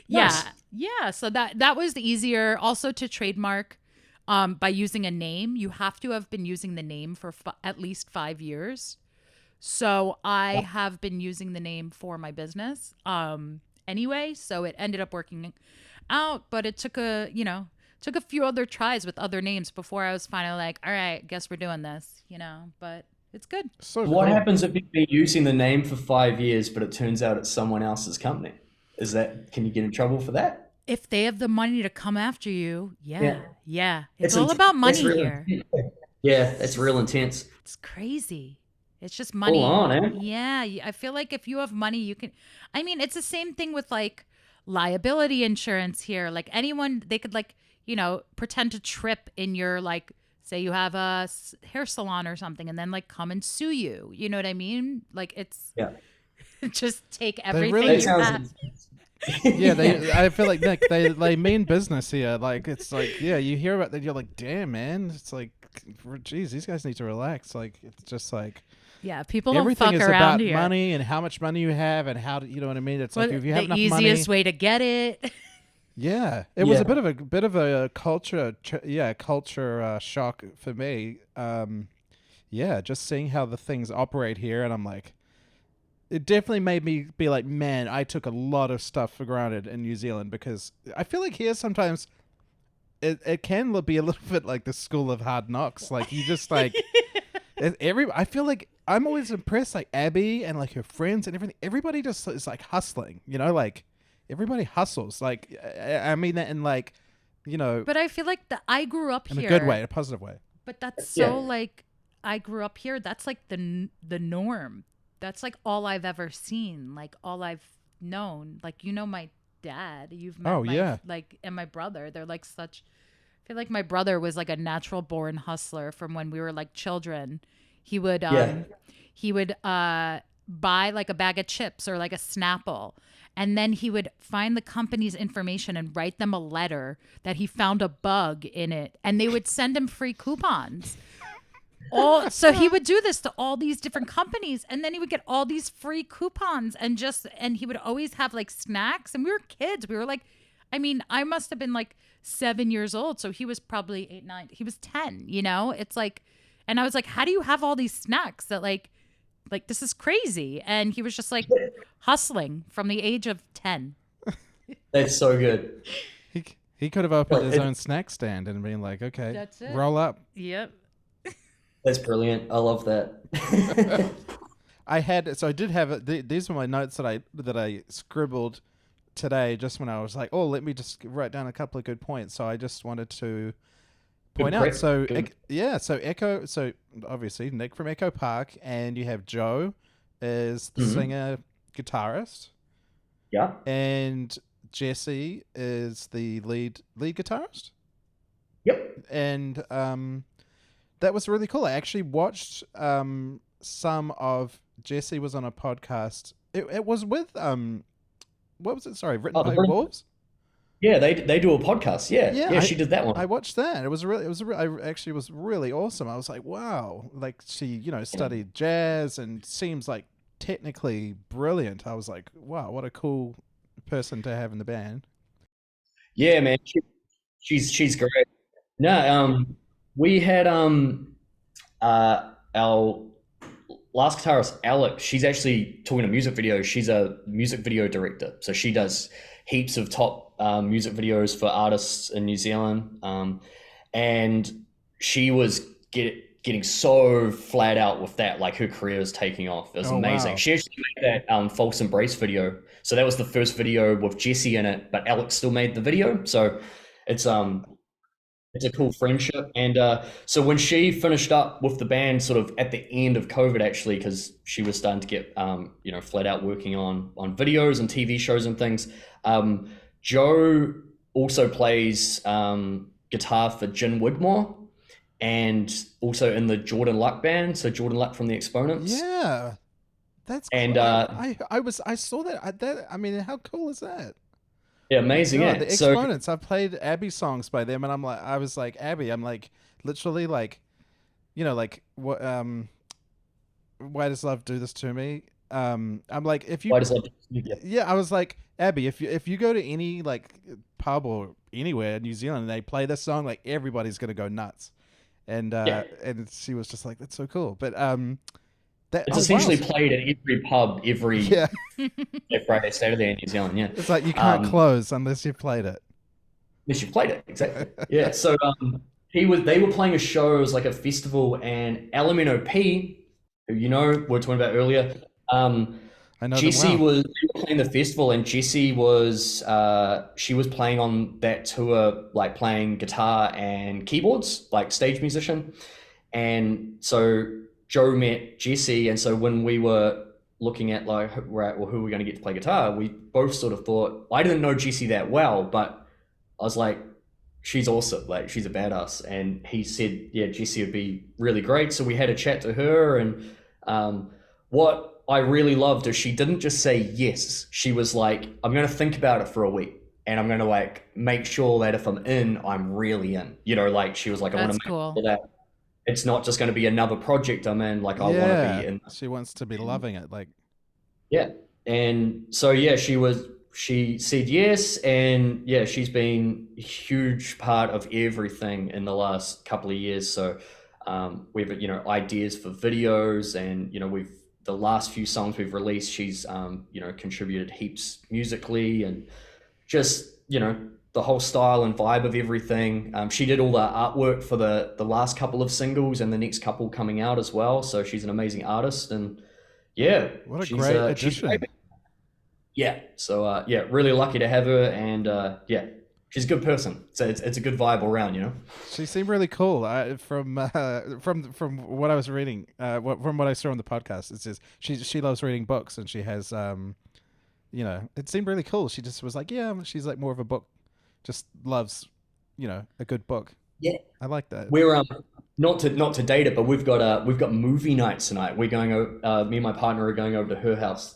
yeah, Nice. yeah. So that was easier. Also to trademark, by using a name, you have to have been using the name for at least 5 years. So I have been using the name for my business, anyway. So it ended up working out, but it took a few other tries with other names before I was finally like, all right, guess we're doing this, but it's good. So What cool. happens if you've been using the name for 5 years, but it turns out it's someone else's company? Can you get in trouble for that? If they have the money to come after you, yeah. It's It's all about money real here. intense. Yeah, it's real intense. It's crazy. It's just money. Full on, eh? Yeah, I feel like if you have money, you can. I mean, it's the same thing with like liability insurance here. Like anyone, they could like, pretend to trip in your like, say you have a hair salon or something, and then like come and sue you. You know what I mean? Like it's just take everything really- you Sounds have. intense. Yeah, I feel like Nick, they mean business here. Like it's like, yeah, you hear about that, you're like, damn, man. It's like, geez, these guys need to relax. Like it's just like Yeah, people don't everything fuck is around about here. money and how much money you have and how to, you know what I mean? It's like But if you have the enough easiest money. way to get it. Yeah, it was Yeah. a bit of a culture shock for me. Yeah, just seeing how the things operate here, and I'm like, it definitely made me be like, man, I took a lot of stuff for granted in New Zealand because I feel like here sometimes it can be a little bit like the school of hard knocks. Like you just like I feel like I'm always impressed, like Abby and like her friends and everything. Everybody just is like hustling, like. Everybody hustles. Like, I mean that in like, But I feel like I grew up in here. a good way, in a positive way. But that's Yeah. so like I grew up here. That's like the norm. That's like all I've ever seen. Like all I've known. Like my dad. You've met yeah. and my brother. They're like such. I feel like my brother was like a natural born hustler from when we were like children. He would buy like a bag of chips or like a Snapple. And then he would find the company's information and write them a letter that he found a bug in it. And they would send him free coupons. So he would do this to all these different companies. And then he would get all these free coupons and he would always have like snacks. And we were kids. We were like, I must have been like 7 years old. So he was probably 8, 9. He was 10, It's like, and I was like, how do you have all these snacks that like this is crazy? And he was just like hustling from the age of 10. That's so good. He could have opened Well, his it- own snack stand and been like, okay, That's it. roll up. Yep. That's brilliant. I love that. I did have these were my notes that I scribbled today just when I was like, oh, let me just write down a couple of good points. So I just wanted to point Good out. prep. So Good. so Ekko, so obviously Nick from Ekko Park, and you have Joe is the Mhm. singer guitarist. Yeah. and Jesse is the lead guitarist. Yep. And that was really cool. I actually watched some of Jesse was on a podcast. It was with what was it? Sorry, Written by Wolves. Yeah, they do a podcast. Yeah, she did that one. I watched that. I actually was really awesome. I was like, wow, like she, studied jazz and seems like technically brilliant. I was like, wow, what a cool person to have in the band. Yeah, man, she's great. No, we had our last guitarist Alex. She's actually talking to music videos. She's a music video director, so she does heaps of top music videos for artists in New Zealand. And she was getting so flat out with that, like her career is taking off. It was amazing. Wow. She actually made that False Embrace video. So that was the first video with Jesse in it, but Alex still made the video. So it's a cool friendship. And so when she finished up with the band sort of at the end of COVID, actually, because she was starting to get, flat out working on videos and TV shows and things, Joe also plays guitar for Jin Wigmore and also in the Jordan Luck band. So Jordan Luck from the Exponents. Yeah. That's cool. And I saw that. I mean, how cool is that? Yeah, amazing. God, yeah, the Exponents. I've played Abby songs by them, and I was like Abby. I'm like literally like, like what? Why does love do this to me? I'm like if you. Why does love do this to me? Yeah, I was like Abby. If you go to any like pub or anywhere in New Zealand, and they play this song, like everybody's gonna go nuts. And and she was just like, that's so cool. But it's essentially played at every pub every Friday, Saturday in New Zealand. Yeah, it's like you can't close unless you've played it. Unless you've played it, exactly. Yeah. So they were playing a show. It was like a festival, and Alamino P, who we were talking about earlier. I know Jessie was playing the festival, and Jessie was she was playing on that tour, like playing guitar and keyboards, like stage musician. And so Joe met Jessie, and so when we were looking at like who are we going to get to play guitar, we both sort of thought, I didn't know Jessie that well, but I was like, she's awesome, like she's a badass. And he said, yeah, Jessie would be really great. So we had a chat to her, and what I really loved is she didn't just say yes. She was like, I'm going to think about it for a week, and I'm going to like make sure that if I'm in, I'm really in. Like she was like, I want to make sure that it's not just going to be another project I'm in. Like I want to be in. She wants to be loving it. Like, yeah. And so, yeah, she said yes. And yeah, she's been a huge part of everything in the last couple of years. So we have, ideas for videos, and, the last few songs we've released, she's, contributed heaps musically, and just, the whole style and vibe of everything. She did all the artwork for the last couple of singles and the next couple coming out as well. So she's an amazing artist, and yeah, what a great addition. Yeah. So really lucky to have her, and yeah, she's a good person. So it's a good vibe all around, She seemed really cool. From what I was reading, from what I saw on the podcast, it says she loves reading books, and she has it seemed really cool. She just was like, yeah, she's like more of a book. Just loves, a good book. Yeah, I like that. We're not to date it, but we've got movie nights tonight. We're going over. Me and my partner are going over to her house,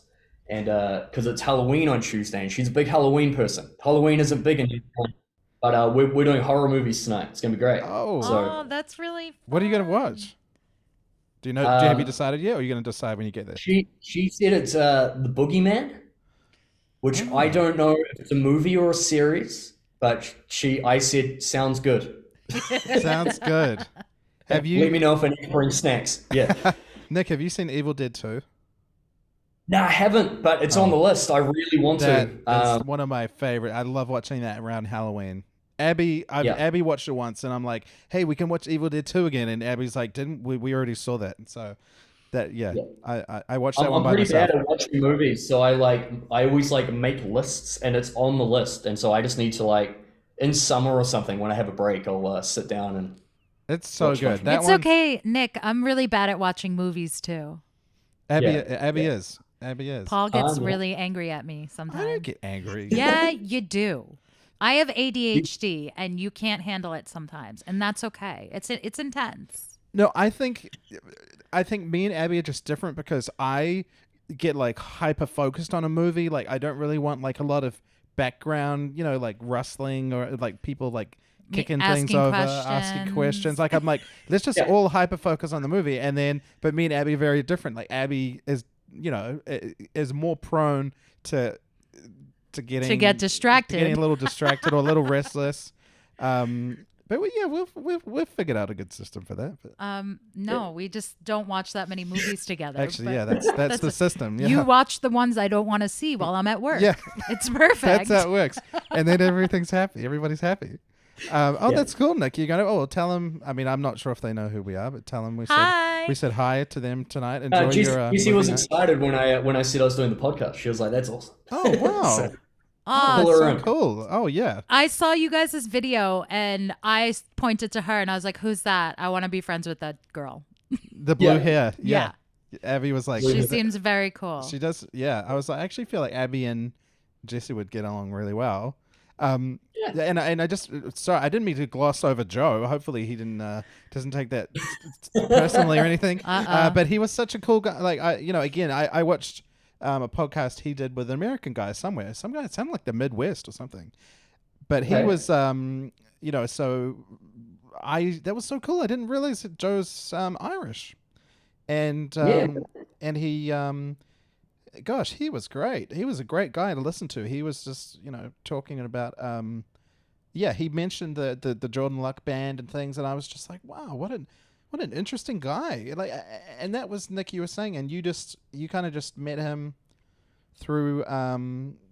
and because it's Halloween on Tuesday, and she's a big Halloween person. Halloween isn't big in New Zealand, but we're doing horror movies tonight. It's gonna be great. Oh, that's really fun. What are you gonna watch? Do you know? Have you decided yet, or are you gonna decide when you get there? She said it's the Boogeyman, which I don't know if it's a movie or a series. But I said, sounds good. Sounds good. Have you? Let me know if I need to bring snacks. Yeah. Nick, have you seen Evil Dead 2? No, I haven't, but it's on the list. I really want to. It's one of my favorite. I love watching that around Halloween. Abby watched it once, and I'm like, hey, we can watch Evil Dead 2 again. And Abby's like, didn't we already saw that? And so that, I watched that one by myself. I'm pretty bad at watching movies, so I always like make lists, and it's on the list, and so I just need to like in summer or something when I have a break, I'll sit down and. It's so good. Okay, Nick. I'm really bad at watching movies too. Abby is. Abby is. Paul gets Yeah. really angry at me I sometimes. don't get angry. Yeah, you do. I have ADHD, and you can't handle it sometimes, and that's okay. It's intense. No, I think me and Abby are just different because I get like hyper focused on a movie. Like I don't really want like a lot of background, you know, like rustling or like people like kicking things asking over, asking questions. Like I'm like, let's just all hyper focus on the movie. And then, but me and Abby are very different. Like Abby is, you know, is more prone to getting To get distracted. getting a little distracted or a little restless. But we've figured out a good system for that. But. No, we just don't watch that many movies together. Actually, but yeah, that's the system. Yeah. You watch the ones I don't want to see while I'm at work. Yeah. It's perfect. That's how it works. And then everything's happy. Everybody's happy. That's cool, Nick. You're gonna tell them. I mean, I'm not sure if they know who we are, but tell them Hi. we said hi to them tonight. Enjoy your. Jessie was movie night. excited when I said I was doing the podcast. She was like, "That's awesome." Oh wow! Oh, Pull her So in. cool. Oh yeah. I saw you guys' video and I pointed to her and I was like, "Who's that? I want to be friends with that girl." The blue Yeah. hair. Yeah. Abby was like, She seems very cool. She does. Yeah. I was like, I actually feel like Abby and Jessie would get along really well. And I just sorry, I didn't mean to gloss over Joe. Hopefully he doesn't take that personally or anything. But he was such a cool guy. Like I watched a podcast he did with an American guy somewhere. Some guy sounded like the Midwest or something. But he was so that was so cool. I didn't realize that Joe's Irish. And and he gosh, he was great. He was a great guy to listen to. He was just, talking about he mentioned the Jordan Luck band and things, and I was just like, wow, what an interesting guy. Like, and that was Nick, you were saying, and you kind of just met him through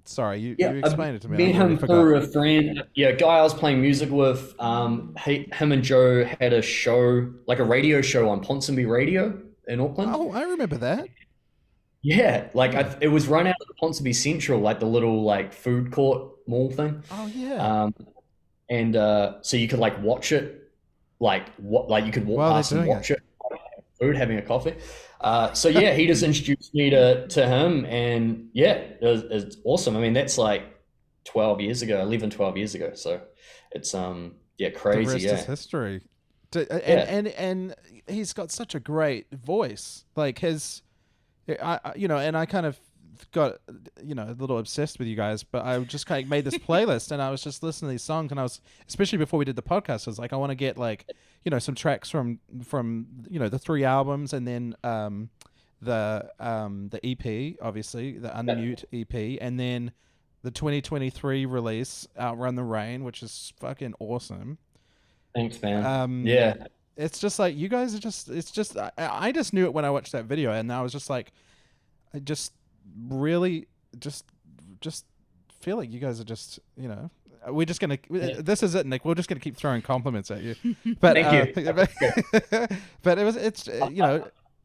sorry, you explained it to me. Met him through a friend. Yeah, a guy I was playing music with. Him and Joe had a show, like a radio show on Ponsonby Radio in Auckland. Oh, I remember that. Yeah, like it was run out of the Ponsonby Central, like the little like food court mall thing. Oh yeah. And so you could like watch it, you could walk past and watch it, food, having a coffee. So yeah, he just introduced me to him, and yeah, it's awesome. I mean, that's like 12 years ago. So it's crazy. The rest is history. And he's got such a great voice. Like his. And I kind of got, a little obsessed with you guys, but I just kind of made this playlist and I was just listening to these songs, and I was, especially before we did the podcast, I was like, I want to get like, some tracks from the 3 albums, and then the EP, obviously, the Unmute EP, and then the 2023 release, Outrun the Rain, which is fucking awesome. Thanks, man. Yeah. It's just like you guys are I just knew it when I watched that video, and I was just like, I just really just feel like you guys are just, we're just going to, this is it, Nick. We're just going to keep throwing compliments at you. But, Thank you. But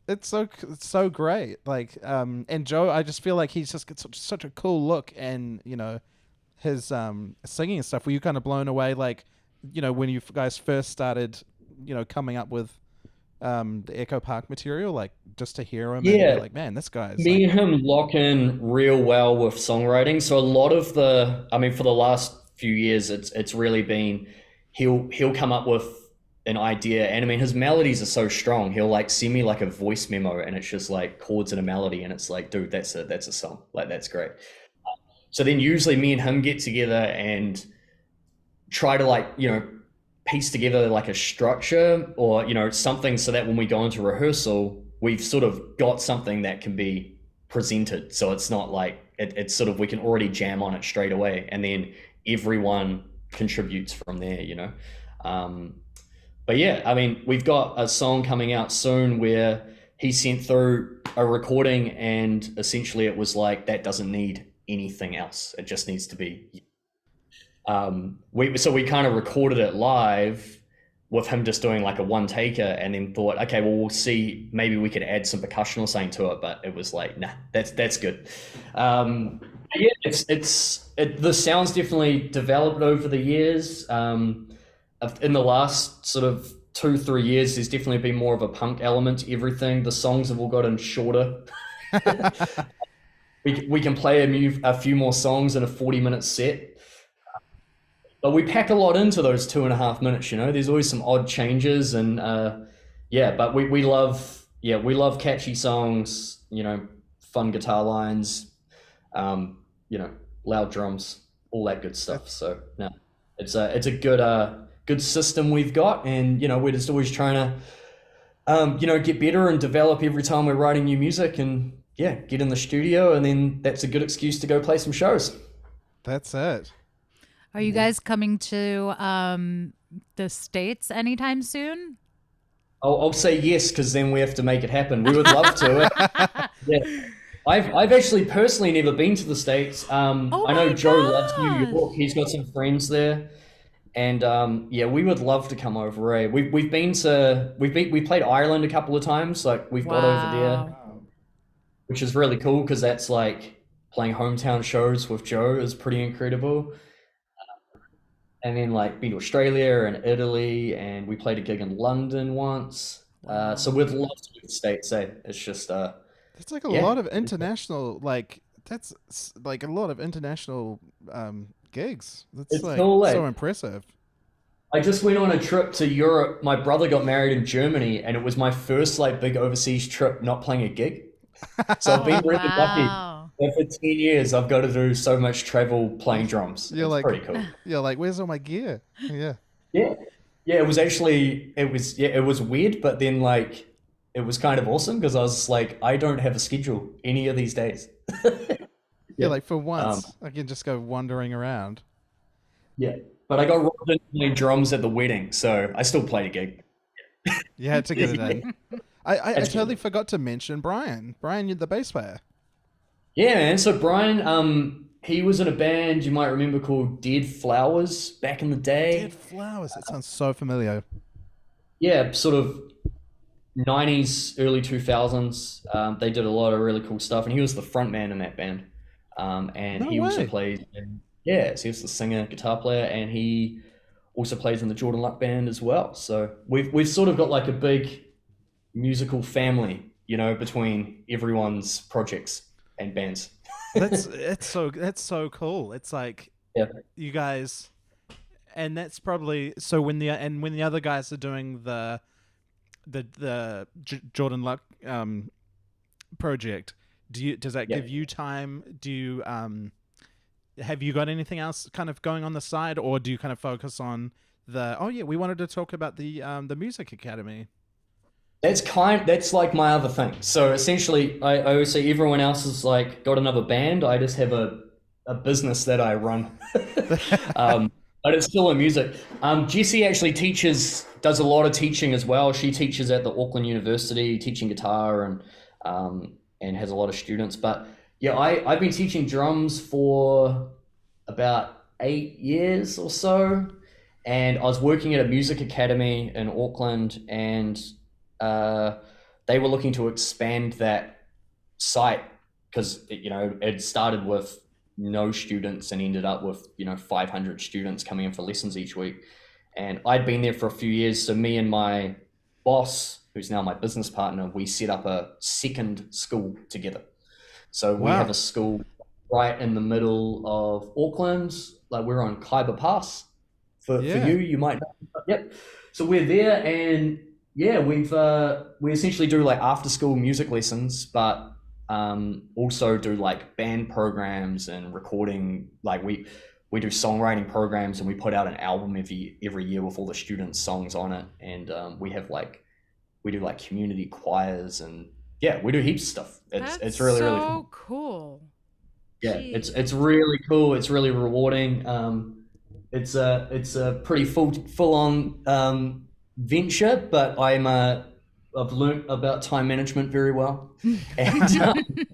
it's so great. Like, and Joe, I just feel like he's just got such a cool look, and, his singing and stuff. Were you kind of blown away, like, when you guys first started, coming up with the Ekko Park material, like just to hear him, and like, man, this guy's me and him lock in real well with songwriting. So a lot of for the last few years, it's really been he'll come up with an idea, and I mean his melodies are so strong. He'll like send me like a voice memo, and it's just like chords and a melody, and it's like, dude, that's a song. Like, that's great. So then usually me and him get together and try to piece together like a structure or something, so that when we go into rehearsal, we've sort of got something that can be presented. So it's not like it's sort of, we can already jam on it straight away, and then everyone contributes from there. But yeah, I mean, we've got a song coming out soon where he sent through a recording, and essentially it was like, that doesn't need anything else, it just needs to be. We kind of recorded it live with him just doing like a one taker, and then thought, okay, well, we'll see, maybe we could add some percussion or something to it, but it was like, nah, that's good. Yeah, the sound's definitely developed over the years. In the last sort of 2-3 years, there's definitely been more of a punk element to everything. The songs have all gotten shorter. we can play a few more songs in a 40-minute set. But we pack a lot into those 2.5 minutes, you know. There's always some odd changes, and but we love catchy songs, you know, fun guitar lines, you know, loud drums, all that good stuff. So no, it's a good system we've got, and you know, we're just always trying to you know, get better and develop every time we're writing new music, and yeah, get in the studio, and then that's a good excuse to go play some shows. That's it. Are you guys coming to the States anytime soon? I'll say yes, because then we have to make it happen. We would love to. Yeah. I've actually personally never been to the States. I know Joe loves New York. He's got some friends there, and yeah, we would love to come over. Eh? We played Ireland a couple of times. Like we've got over there, which is really cool because that's like playing hometown shows with Joe is pretty incredible. And then like been to Australia and Italy, and we played a gig in London once. So we'd love to do the States. Eh? It's just it's like a lot of international, like that's like a lot of international gigs. That's it's like cool, so impressive. I just went on a trip to Europe. My brother got married in Germany, and it was my first like big overseas trip not playing a gig. So I've been really lucky. And for 10 years, I've got to do so much travel playing drums. You're it's like, pretty cool. You're like, where's all my gear? Yeah. Yeah. It was weird, but then like, it was kind of awesome because I was like, I don't have a schedule any of these days. Yeah, like for once, I can just go wandering around. Yeah, but I got robbed into playing drums at the wedding, so I still played a gig. You had to get it in. I totally forgot to mention Brian. Brian, you're the bass player. Yeah, man. So Brian, he was in a band you might remember called Dead Flowers back in the day. Dead Flowers. That sounds so familiar. Yeah, sort of 90s, early 2000s. They did a lot of really cool stuff, and he was the front man in that band. And he also plays. So he was the singer, guitar player, and he also plays in the Jordan Luck band as well. So we've sort of got like a big musical family, you know, between everyone's projects and bands. That's so cool. It's like you guys, and that's probably so when the other guys are doing the Jordan Luck project, does that give you time? Do you have you got anything else kind of going on the side, or do you kind of focus on we wanted to talk about the music academy? That's like my other thing. So essentially, I always say everyone else is like got another band. I just have a business that I run, but it's still in music. Jessie actually does a lot of teaching as well. She teaches at the Auckland University, teaching guitar and has a lot of students. But yeah, I've been teaching drums for about 8 years or so, and I was working at a music academy in Auckland, and they were looking to expand that site because it started with no students and ended up with 500 students coming in for lessons each week. And I'd been there for a few years, so me and my boss, who's now my business partner, we set up a second school together. So we have a school right in the middle of Auckland, like we're on Kaiba Pass. For you might know. Yep. So we're there, and we essentially do like after school music lessons, but also do like band programs and recording. Like we do songwriting programs, and we put out an album every year with all the students' songs on it. And we do like community choirs, and we do heaps of stuff. It's really really cool. Cool. Yeah, it's really cool. It's really rewarding. It's a pretty full on venture, but I've learned about time management very well. And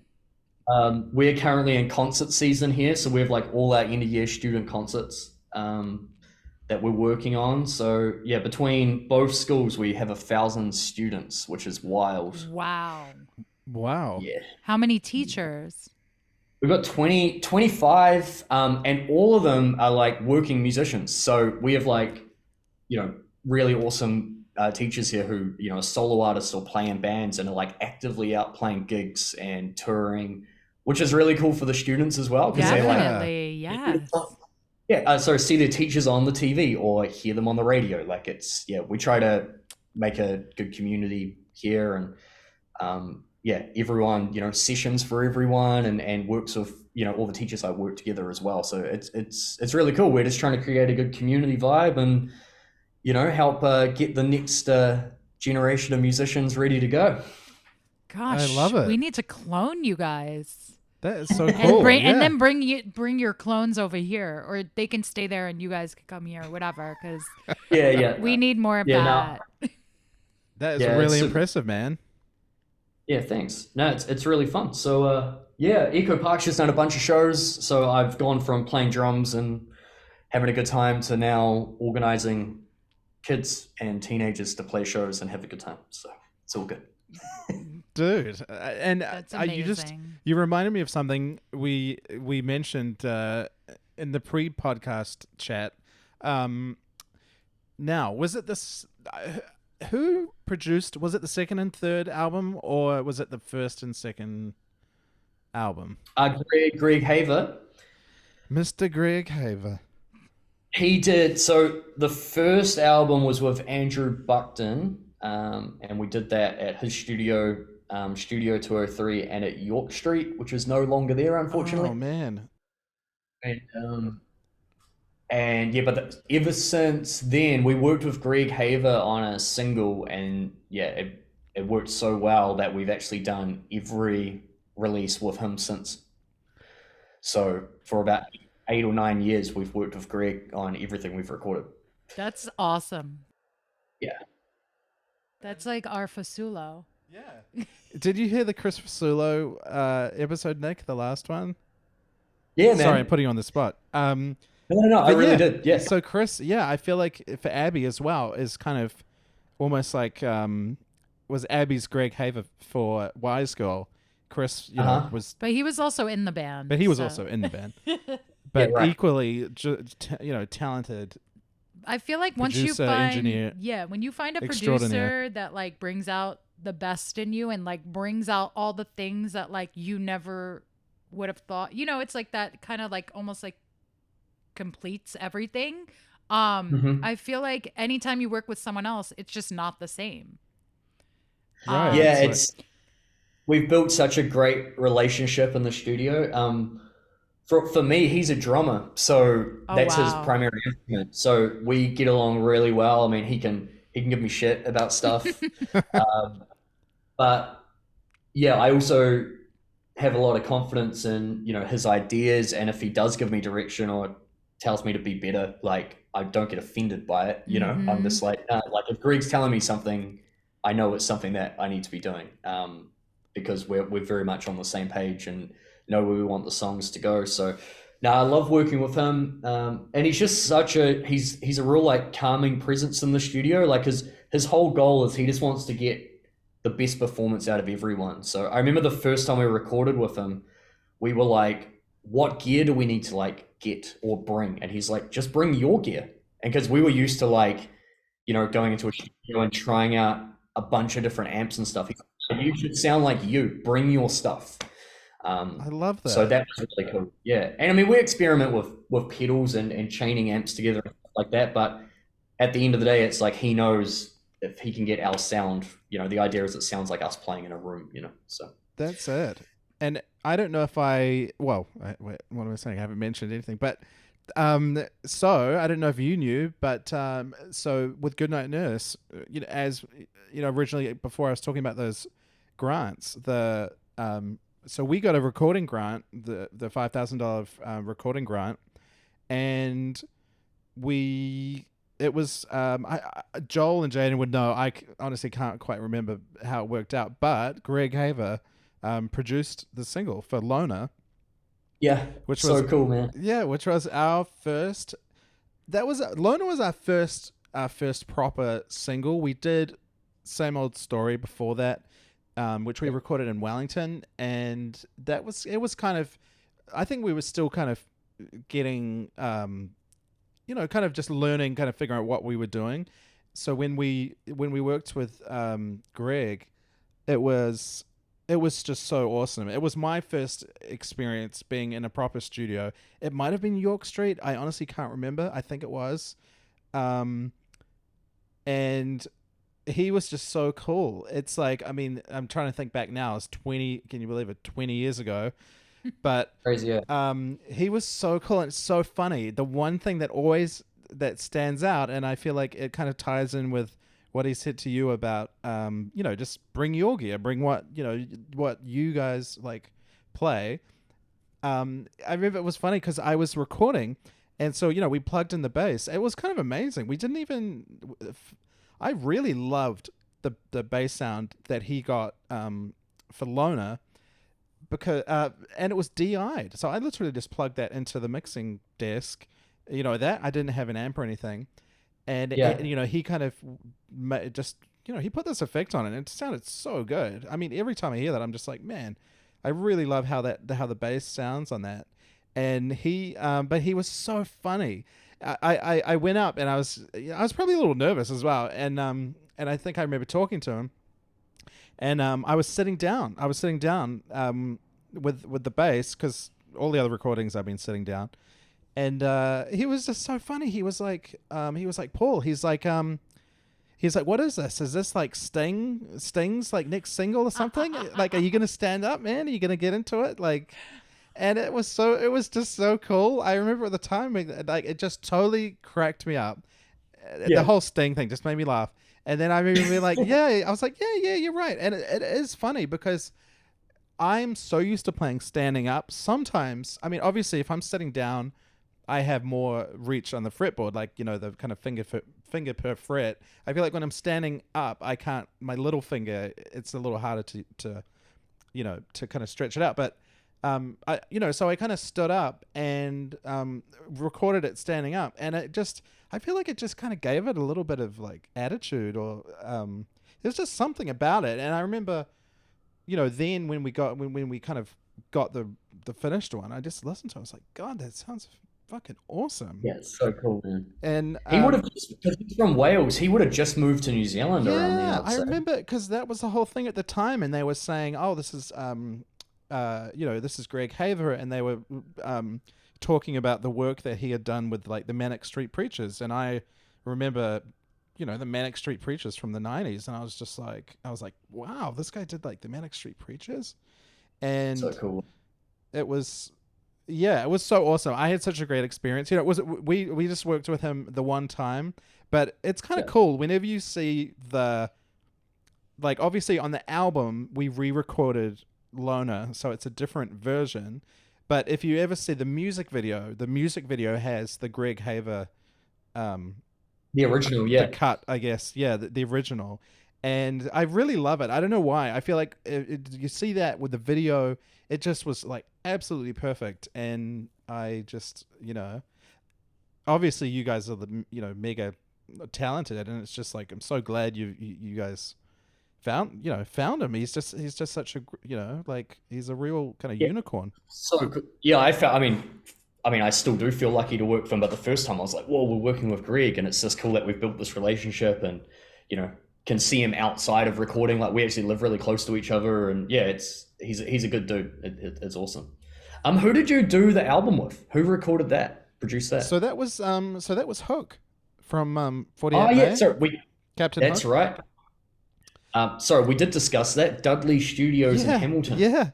we're currently in concert season here, so we have like all our end of year student concerts that we're working on. So yeah, between both schools we have 1,000 students, which is wild. Wow. Yeah. How many teachers? We've got 25, and all of them are like working musicians. So we have like, really awesome teachers here who, are solo artists or play in bands and are like actively out playing gigs and touring which is really cool for the students as well because they like Definitely, yes. see their teachers on the TV or hear them on the radio. Like we try to make a good community here, and everyone, sessions for everyone, and works with, all the teachers I work together as well. So it's really cool. We're just trying to create a good community vibe and, help get the next generation of musicians ready to go. Gosh, I love it. We need to clone you guys. That is so cool. And then bring your clones over here, or they can stay there and you guys can come here, or whatever. Because we need more of that. No. That is really impressive, man. Yeah, thanks. No, it's really fun. So Ekko Park's just done a bunch of shows. So I've gone from playing drums and having a good time to now organizing kids and teenagers to play shows and have a good time. So it's all good. Dude, and That's amazing. you reminded me of something we mentioned in the pre-podcast chat. Now, was it this? Who produced? Was it the second and third album, or was it the first and second album? Greg Haver, Mr. Greg Haver. He did. So the first album was with Andrew Buckton, and we did that at his studio. Studio 203 and at York Street, which is no longer there, unfortunately. Oh man! But ever since then, we worked with Greg Haver on a single, and it worked so well that we've actually done every release with him since. So for about 8 or 9 years, we've worked with Greg on everything we've recorded. That's awesome. Yeah. That's like our Fasulo. Yeah. Did you hear the Chris Fasulo episode, Nick? The last one? Yeah, man. Sorry, I'm putting you on the spot. No, I really did. Yeah. So Chris, I feel like for Abby as well is kind of almost like was Abby's Greg Haver for Wise Girl. Chris, was, but he was also in the band. But he was also in the band. But equally, talented. I feel like once you find, when you find a producer that like brings out the best in you and like brings out all the things that like you never would have thought, it's like that kind of like almost like completes everything. I feel like anytime you work with someone else, it's just not the same. Right. We've built such a great relationship in the studio. For me, he's a drummer, so that's his primary instrument. So we get along really well. I mean, he can give me shit about stuff. But I also have a lot of confidence in, his ideas. And if he does give me direction or tells me to be better, like I don't get offended by it. I'm just like if Greg's telling me something, I know it's something that I need to be doing. Because we're very much on the same page and know where we want the songs to go. So I love working with him. And he's just he's a real like calming presence in the studio. Like his whole goal is he just wants to get the best performance out of everyone. So I remember the first time we recorded with him, we were like, what gear do we need to like get or bring? And he's like, just bring your gear. And because we were used to like, going into a studio and trying out a bunch of different amps and stuff. He's like, you should sound like you, bring your stuff. I love that. So that was really cool. Yeah. And I mean, we experiment with pedals and chaining amps together and stuff like that. But at the end of the day, it's like he knows if he can get our sound, the idea is it sounds like us playing in a room, so. That's it. And I don't know if wait, what am I saying? I haven't mentioned anything, but so I don't know if you knew, but so with Goodnight Nurse, as originally before I was talking about those grants, so we got a recording grant, the $5,000 recording grant, and it was Joel and Jaden would know. I honestly can't quite remember how it worked out, but Greg Haver produced the single for Loner. Yeah, which was so cool, man. Yeah, which was our first. Loner was our first proper single. We did Same Old Story before that, which we recorded in Wellington, and it was kind of. I think we were still kind of getting. Kind of just learning, kind of figuring out what we were doing. So when we worked with Greg, it was it was just so awesome. It was my first experience being in a proper studio. It might have been York Street. I honestly can't remember. I think it was. And he was just so cool. It's like, I mean, I'm trying to think back now. It's 20, can you believe it? 20 years ago. But Crazy, yeah. he was so cool and so funny. The one thing that stands out, and I feel like it kind of ties in with what he said to you about, just bring your gear, bring what you guys like play. I remember it was funny because I was recording, and so we plugged in the bass. It was kind of amazing. We didn't even. I really loved the bass sound that he got for Loner, because and it was DI'd. So I literally just plugged that into the mixing desk. That I didn't have an amp or anything, and he kind of just he put this effect on it, and it sounded so good. I mean, every time I hear that, I'm just like, man, I really love how the bass sounds on that. And but he was so funny. I went up and I was probably a little nervous as well, and I think I remember talking to him, and I was sitting down. With the bass, because all the other recordings I've been sitting down, and he was just so funny. He was like Paul. He's like, what is this? Is this like Sting's like next single or something? Like, are you gonna stand up, man? Are you gonna get into it? Like. And it was just so cool. I remember at the time, like, it just totally cracked me up. The whole Sting thing just made me laugh. And then I remember being like, I was like, yeah, you're right. And it is funny because I'm so used to playing standing up. Sometimes, I mean, obviously, if I'm sitting down, I have more reach on the fretboard, like, the kind of finger per fret. I feel like when I'm standing up, I can't, my little finger, it's a little harder to kind of stretch it out. But so I kind of stood up and recorded it standing up, and I feel like it just kind of gave it a little bit of like attitude, or there's just something about it. And I remember, then when we kind of got the finished one, I just listened to it. I was like, God, that sounds fucking awesome. Yeah, it's so cool, man. And he would have, because he's from Wales, he would have just moved to New Zealand around there. I remember, because that was the whole thing at the time, and they were saying, oh, this is this is Greg Haver, and they were talking about the work that he had done with like the Manic Street Preachers. And I remember, the Manic Street Preachers from the 90s, and I was like, wow, this guy did like the Manic Street Preachers. And so cool. It was so awesome. I had such a great experience. We just worked with him the one time, but it's kind of cool whenever you see obviously on the album we re-recorded Loner, so it's a different version. But if you ever see the music video has the Greg Haver, the original, the cut, I guess, the original, and I really love it. I don't know why. I feel like you see that with the video, it just was like absolutely perfect. And I just, obviously you guys are the mega talented, and it's just like I'm so glad you guys found him. He's just such a he's a real kind of unicorn. So good. Yeah, I mean, I still do feel lucky to work for him, but the first time I was like, whoa, we're working with Greg, and it's just cool that we've built this relationship, and can see him outside of recording. Like, we actually live really close to each other, and he's a good dude. It's awesome. Who did you do the album with? Who recorded that? Produced that? So that was Hook from 48. Oh yeah, sorry, Captain. That's Hook. right. Sorry, we did discuss that. Dudley Studios in Hamilton. Yeah.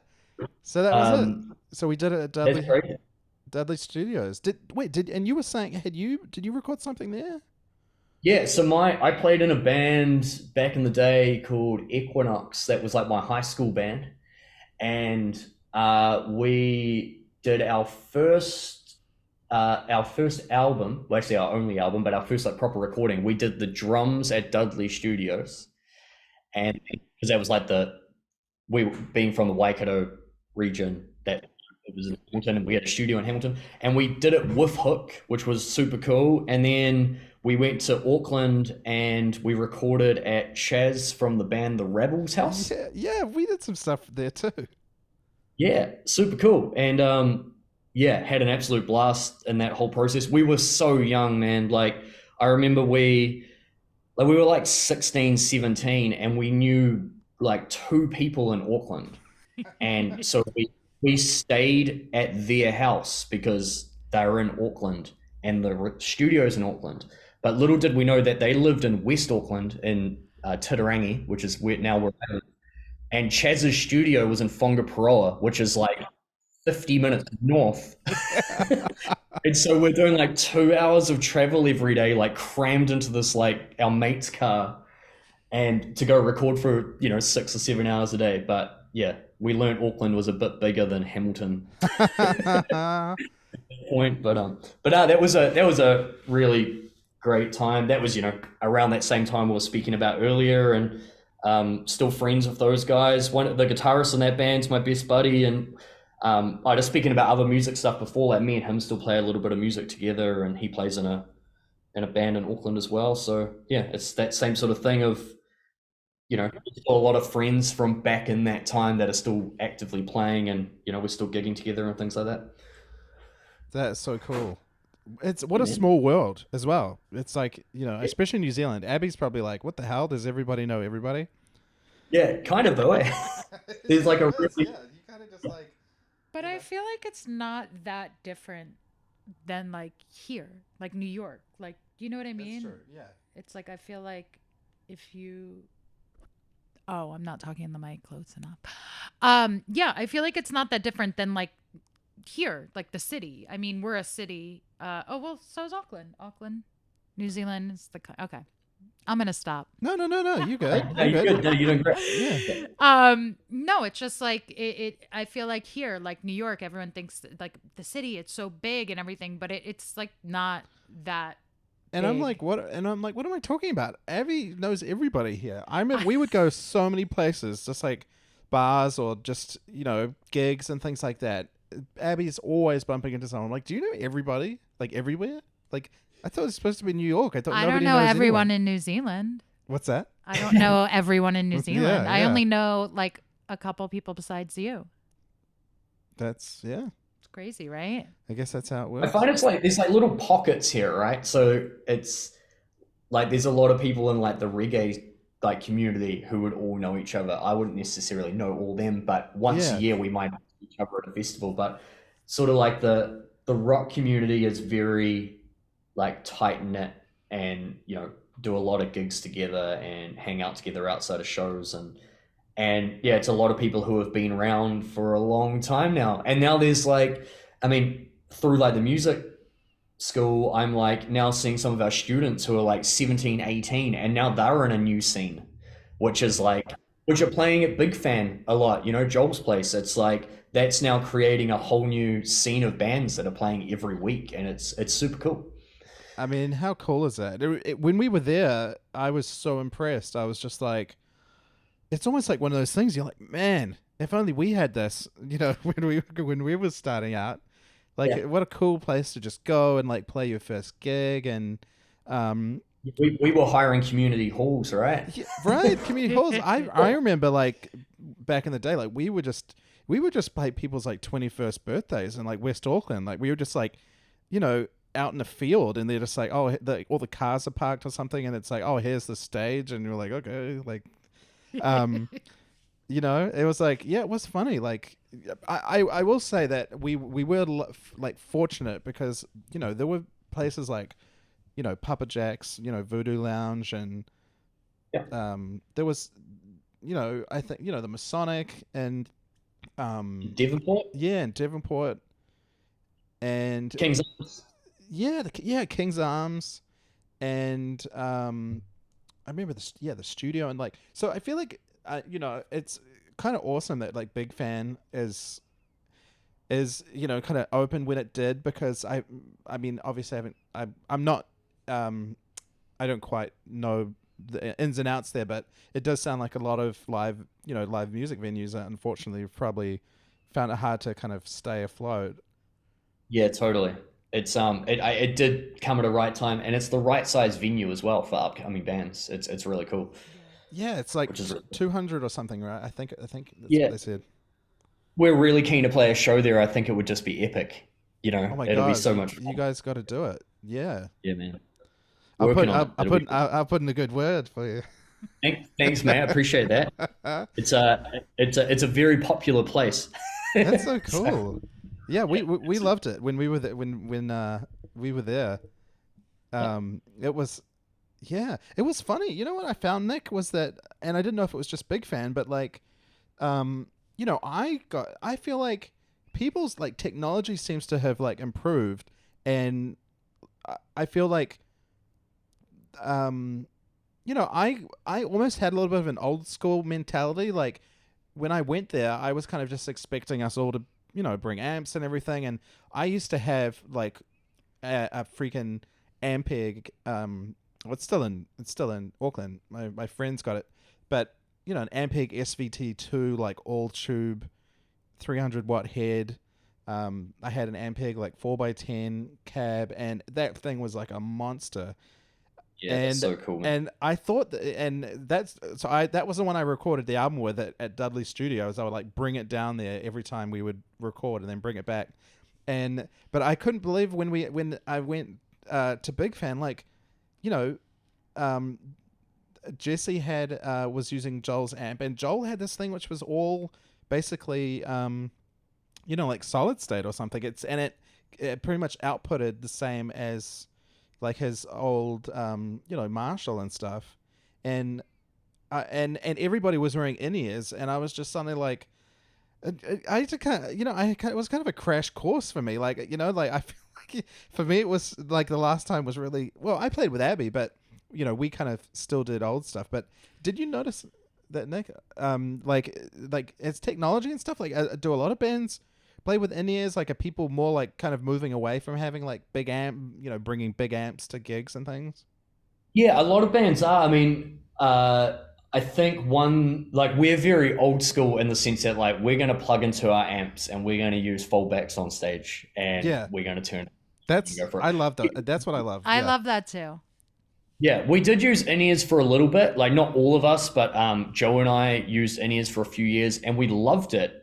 So that was it. So we did it at Dudley Studios. And you were saying, did you record something there? Yeah, so I played in a band back in the day called Equinox. That was like my high school band. And we did our first album, well, actually our only album, but our first like proper recording. We did the drums at Dudley Studios. And because that was like we being from the Waikato region, that it was in Hamilton, and we had a studio in Hamilton, and we did it with Hook, which was super cool. And then we went to Auckland and we recorded at Chaz from the band The Rebels house. Yeah, we did some stuff there too. Yeah, super cool. And had an absolute blast in that whole process. We were so young, man. Like, I remember we were like 16, 17, and we knew like 2 people in Auckland. And so we stayed at their house because they were in Auckland and the studio's in Auckland. But little did we know that they lived in West Auckland in Titirangi, which is where now we're at. And Chaz's studio was in Whangaparoa, which is like 50 minutes north. And so we're doing like 2 hours of travel every day, like crammed into this, like our mate's car, and to go record for, 6 or 7 hours a day. But yeah, we learned Auckland was a bit bigger than Hamilton point. But that was a really great time. That was, around that same time we were speaking about earlier, and still friends with those guys. One of the guitarists in that band's my best buddy, and I was speaking about other music stuff before. Like me and him still play a little bit of music together, and he plays in a band in Auckland as well. So yeah, it's that same sort of thing of, still a lot of friends from back in that time that are still actively playing, and we're still gigging together and things like that. That's so cool. It's what a small world as well. It's like, especially New Zealand. Abby's probably like, what the hell? Does everybody know everybody? Yeah, kind of though. There's like a really... you kind of just like... But I feel like it's not that different than like here, like New York. Like, you know what I mean? That's true, yeah. It's like, I feel like if you... Oh, I'm not talking in the mic close enough. Yeah, I feel like it's not that different than like here, like the city. I mean, we're a city. Well, so is Auckland. Auckland, New Zealand is okay. I'm gonna stop. No. You good? No, you're good. No, you're doing great. Yeah. No, it's just like it. I feel like here, like New York, everyone thinks like the city, it's so big and everything, but it's like not that. And big. I'm like, what am I talking about? Abby knows everybody here. We would go so many places, just like bars or just, gigs and things like that. Abby's always bumping into someone. I'm like, do you know everybody? Like everywhere? Like, I thought it was supposed to be New York. I don't know everyone in New Zealand. What's that? I don't know everyone in New Zealand. Yeah. I only know like a couple people besides you. That's, yeah. It's crazy, right? I guess that's how it works. I find it's like there's like little pockets here, right? So it's like there's a lot of people in like the reggae like community who would all know each other. I wouldn't necessarily know all them, but once a year we might know each other at a festival. But sort of like the rock community is very like tight knit, and do a lot of gigs together and hang out together outside of shows, and yeah, it's a lot of people who have been around for a long time now. And now there's like, I mean, through like the music school, I'm like now seeing some of our students who are like 17, 18, and now they're in a new scene, which are playing at Big Fan a lot, Joel's place. It's like, that's now creating a whole new scene of bands that are playing every week, and it's super cool. I mean, how cool is that? When we were there, I was so impressed. I was just like, it's almost like one of those things. You're like, man, if only we had this, when we were starting out. Like, what a cool place to just go and like play your first gig. And we were hiring community halls, right? Yeah, right, community halls. I remember like back in the day, like we would just play people's like 21st birthdays in like West Auckland. Like we were just like, out in the field, and they're just like, oh, all the cars are parked or something, and it's like, oh, here's the stage, and you're like, okay, like, it was like, yeah, it was funny. Like, I will say that we were like fortunate because there were places like Papa Jack's, Voodoo Lounge, and there was I think the Masonic and Devonport, and Devonport, and King's Arms. King's Arms, and I remember the studio, and like, so I feel like it's kind of awesome that like Big Fan is kind of open when it did, because I mean obviously I'm not I don't quite know the ins and outs there, but it does sound like a lot of live music venues unfortunately have probably found it hard to kind of stay afloat. Yeah, totally. It's it did come at a right time, and it's the right size venue as well for upcoming bands. It's really cool. Yeah, it's like 200 or something, right? I think that's what they said. We're really keen to play a show there. I think it would just be epic. Oh my it'll God, be so much fun. You guys got to do it. Yeah. Yeah, man. I'll put in a good word for you. Thanks, mate. I appreciate that. It's a very popular place. That's so cool. Yeah, we loved it when we were there, when we were there. It was, yeah, it was funny. You know what I found, Nick, was that, and I didn't know if it was just Big Fan, but like, I feel like people's like technology seems to have like improved, and I feel like, I almost had a little bit of an old school mentality. Like when I went there, I was kind of just expecting us all to, bring amps and everything, and I used to have like a freaking Ampeg. It's still in Auckland. My friends got it, but an Ampeg SVT2 like all tube, 300-watt head. I had an Ampeg like 4x10 cab, and that thing was like a monster. Yeah, that's so cool, man. And I thought that was the one I recorded the album with at Dudley Studios. I would like bring it down there every time we would record, and then bring it back. But I couldn't believe when I went to Big Fan, like, Jesse was using Joel's amp, and Joel had this thing which was all basically like solid state or something. It pretty much outputted the same as like his old Marshall and stuff, and everybody was wearing in-ears, and I was just suddenly like, I had to kind of, it was kind of a crash course for me. Like, like I feel like for me it was like the last time was really, well, I played with Abby, but we kind of still did old stuff. But did you notice that, Nick? Like it's technology and stuff. Like, do a lot of bands play with in-ears? Like, are people more like kind of moving away from having like big amp, bringing big amps to gigs and things? Yeah, a lot of bands are. I mean, I think we're very old school in the sense that like we're going to plug into our amps and we're going to use fallbacks on stage, and we're going to turn. I love that. That's what I love. I love that too. Yeah, we did use in-ears for a little bit, like not all of us, but Joe and I used in-ears for a few years, and we loved it.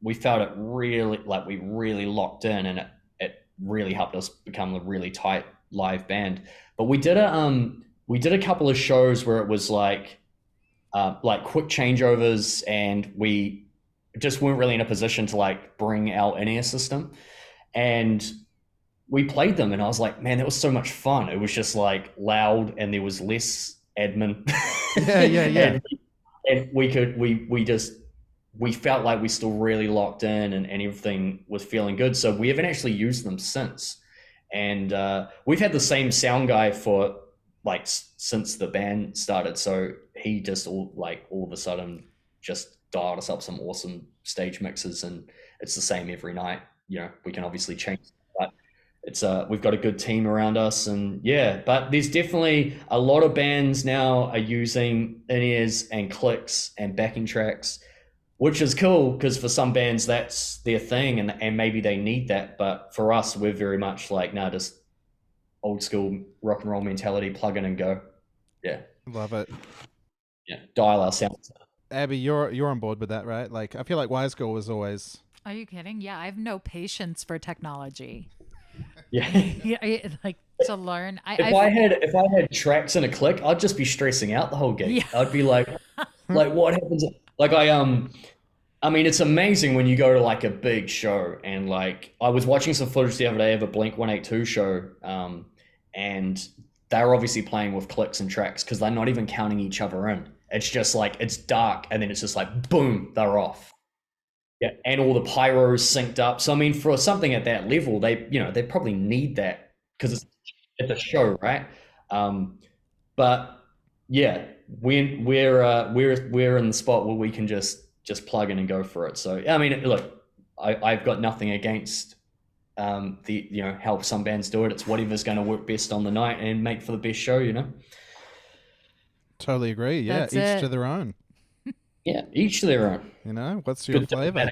We felt it really, like we really locked in, and it really helped us become a really tight live band. But we did a couple of shows where it was like quick changeovers, and we just weren't really in a position to like bring our in-ear system, and we played them, and I was like, man, that was so much fun. It was just like loud, and there was less admin. Yeah. and we felt like we still really locked in, and everything was feeling good. So we haven't actually used them since. And we've had the same sound guy for like since the band started. So he just all of a sudden just dialed us up some awesome stage mixes, and it's the same every night. We can obviously change, but it's we've got a good team around us, and but there's definitely a lot of bands now are using in-ears and clicks and backing tracks, which is cool because for some bands that's their thing, and maybe they need that. But for us, we're very much like, nah, just old school rock and roll mentality, plug in and go. Yeah. Love it. Yeah. Dial our sounds. Abby, you're on board with that, right? Like, I feel like Wise Girl was always... Are you kidding? Yeah, I have no patience for technology. Yeah. Like to learn. If I had tracks and a click, I'd just be stressing out the whole gig. Yeah. I'd be like what happens? Like I mean, it's amazing when you go to like a big show, and like I was watching some footage the other day of a Blink-182 show, and they're obviously playing with clicks and tracks because they're not even counting each other in. It's just like it's dark, and then it's just like boom, they're off. Yeah, and all the pyros synced up. So I mean, for something at that level, they probably need that because it's at the show, right? But yeah, we're in the spot where we can just plug in and go for it. So I mean, look, I've got nothing against help some bands do it. It's whatever's going to work best on the night and make for the best show. Totally agree. Yeah, That's each it. to their own. Yeah, each to their own. What's your flavor?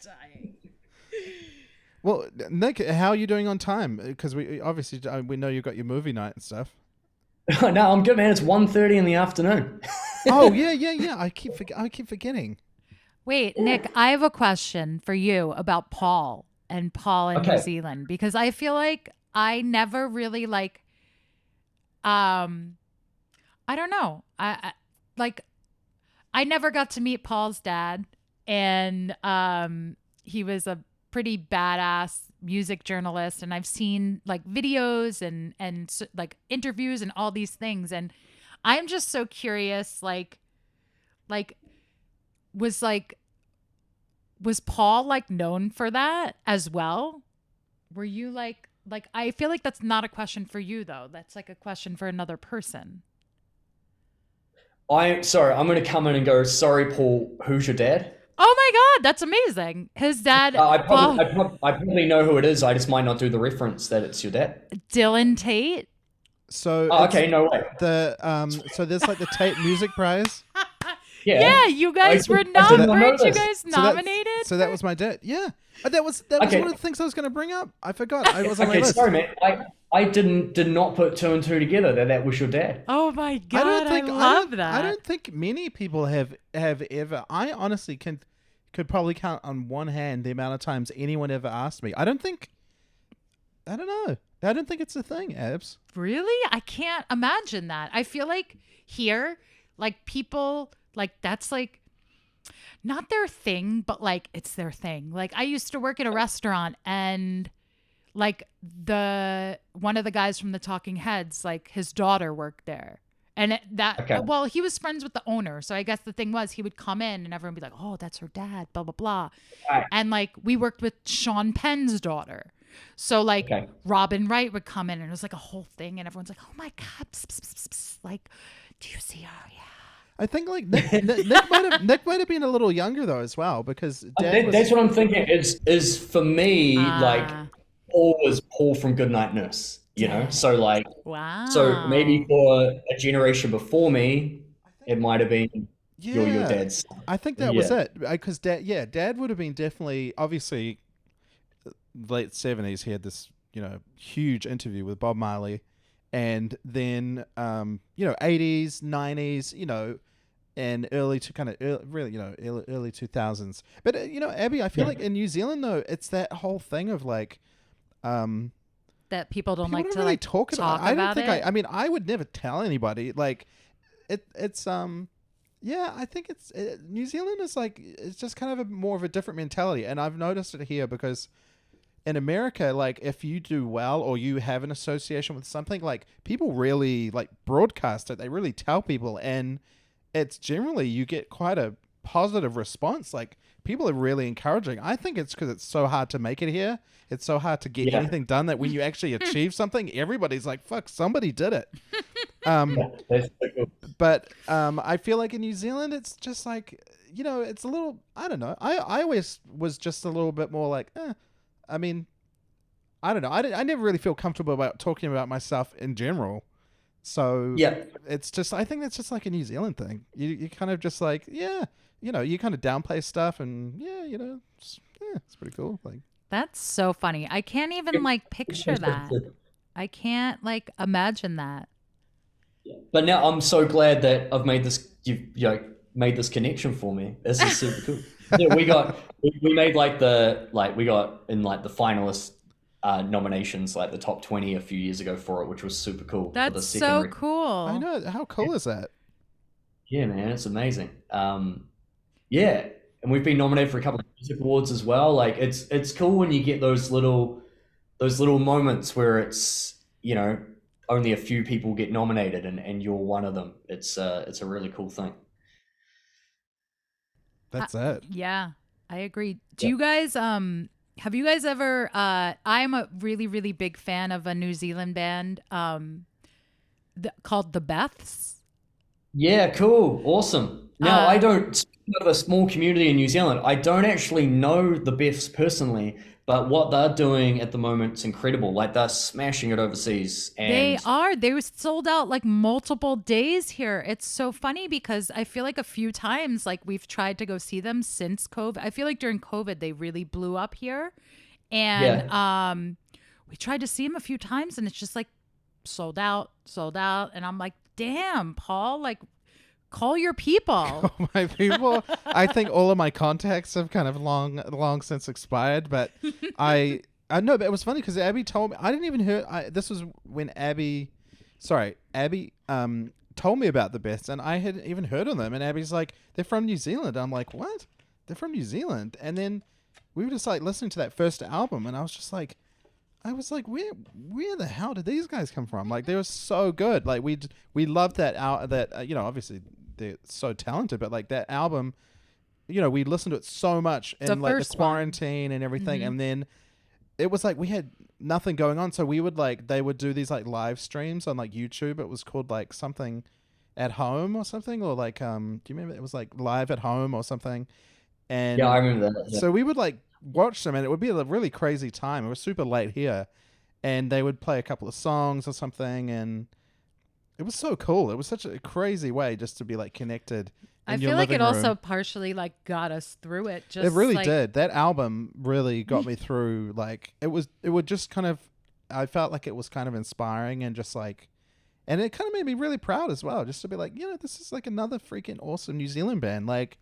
Dying. Well, Nick, how are you doing on time? Because we obviously we know you got your movie night and stuff. No, I'm good, man. It's 1:30 in the afternoon. Oh yeah. I keep forgetting. Wait, Nick, I have a question for you about Paul in New Zealand, because I feel like I never really I don't know. I never got to meet Paul's dad, and he was a pretty badass music journalist, and I've seen like videos and like interviews and all these things, and I'm just so curious, was Paul like known for that as well? Were you like I feel like that's not a question for you though. That's like a question for another person. I'm going to come in and go, sorry, Paul, who's your dad? Oh my God, that's amazing. His dad, I probably know who it is. I just might not do the reference that it's your dad. Dylan Tate. So okay, no way. So there's like the Tate Music Prize. Yeah, you guys were nominated. You guys nominated. So that was my dad. Yeah, that was one of the things I was going to bring up. I forgot. I was on my list. Sorry, man. I did not put two and two together that was your dad. Oh my God, I love that. I don't think many people have ever. I honestly could probably count on one hand the amount of times anyone ever asked me. I don't think it's a thing, Abs. Really? I can't imagine that. I feel like here, like people, like that's like not their thing, but like it's their thing. Like I used to work at a restaurant, and like one of the guys from the Talking Heads, like his daughter worked there. And well, he was friends with the owner. So I guess the thing was he would come in and everyone would be like, oh, that's her dad, blah, blah, blah. Right. And like we worked with Sean Penn's daughter. So like Robin Wright would come in and it was like a whole thing. And everyone's like, oh my God, pss, pss, pss, pss. Like, do you see her? Yeah. I think like Nick might have been a little younger though as well, because that's what I'm thinking. Is for me like Paul was Paul from Goodnight Nurse. You know, so like, wow. So maybe for a generation before me, it might have been your dad's. I think that was it, because Dad would have been definitely, obviously, late 70s. He had this, huge interview with Bob Marley, and then 80s, 90s, and early 2000s. But Abby, I feel like in New Zealand though, it's that whole thing of like, that people don't like to really like talk about. I don't think I I would never tell anybody. Like, it's I think New Zealand is like, it's just kind of more of a different mentality, and I've noticed it here because in America, like if you do well or you have an association with something, like people really like broadcast it. They really tell people, and it's generally you get quite a positive response. Like people are really encouraging. I think it's because it's so hard to make it here. It's so hard to get anything done that when you actually achieve something, everybody's like, fuck, somebody did it. That's so cool. But I feel like in New Zealand, it's just like, it's a little, I don't know. I always was just a little bit more like, I mean, I don't know. I never really feel comfortable about talking about myself in general. So it's just, I think that's just like a New Zealand thing. You kind of just like, you kind of downplay stuff, and it's pretty cool. Like, that's so funny. I can't even like picture that. I can't like imagine that. But now I'm so glad that I've made this. You've made this connection for me. This is super cool. Yeah, we made we got in like the finalist nominations, like the top 20 a few years ago for it, which was super cool. That's so cool. I know. How cool is that? Yeah, man, it's amazing. And we've been nominated for a couple of music awards as well. Like it's cool when you get those little moments where it's only a few people get nominated and you're one of them. It's a really cool thing. That's it. Yeah, I agree. Do you guys have you guys ever I'm a really, really big fan of a New Zealand band called The Beths. Yeah, cool. Awesome. Now, I don't, speaking of a small community in New Zealand, I don't actually know the Beths personally, but what they're doing at the moment is incredible. Like they're smashing it overseas. And they are. They were sold out like multiple days here. It's so funny because I feel like a few times like we've tried to go see them since COVID. I feel like during COVID they really blew up here. And we tried to see them a few times and it's just like sold out. And I'm like, damn, Paul, like call your people. My people. I think all of my contacts have kind of long since expired, but I know, but it was funny because Abby told me, I didn't even hear, this was when Abby sorry, Abby told me about the Beths, and I hadn't even heard of them. And Abby's like, they're from New Zealand. I'm like, what? They're from New Zealand. And then we were just like listening to that first album, and I was like, where the hell did these guys come from? Like, they were so good. Like, we loved that obviously they're so talented, but like that album, we listened to it so much in like the quarantine and everything, and then it was like we had nothing going on, so we would they would do these like live streams on like YouTube. It was called like something at home or something, or like do you remember? It was like live at home or something. And yeah, I remember that. Yeah. So we would like watch them, and it would be a really crazy time. It was super late here, and they would play a couple of songs or something, and it was so cool. It was such a crazy way just to be like connected. I feel like it also partially like got us through it. Just it really did. That album really got me through. Like it would just kind of, I felt like it was kind of inspiring and just like, and it kind of made me really proud as well, just to be like, this is like another freaking awesome New Zealand band. Like,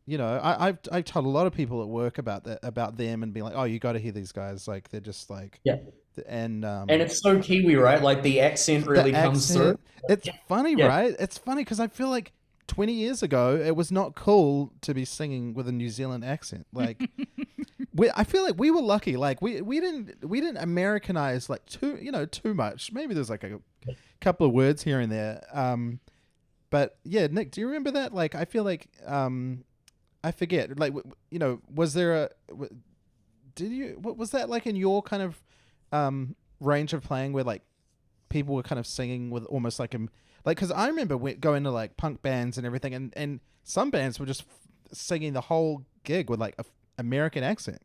I've told a lot of people at work about them and be like, oh, you got to hear these guys. Like they're just like, yeah. And it's so Kiwi, right? Like the accent really comes through. It's funny, right? It's funny because I feel like 20 years ago, it was not cool to be singing with a New Zealand accent. Like, I feel like we were lucky. Like, we didn't Americanize like too much. Maybe there's like a couple of words here and there. But yeah, Nick, do you remember that? Like, I feel like I forget. Like, was there what was that like in your kind of range of playing where like people were kind of singing with almost like because I remember going to like punk bands and everything, and some bands were just singing the whole gig with like a American accent.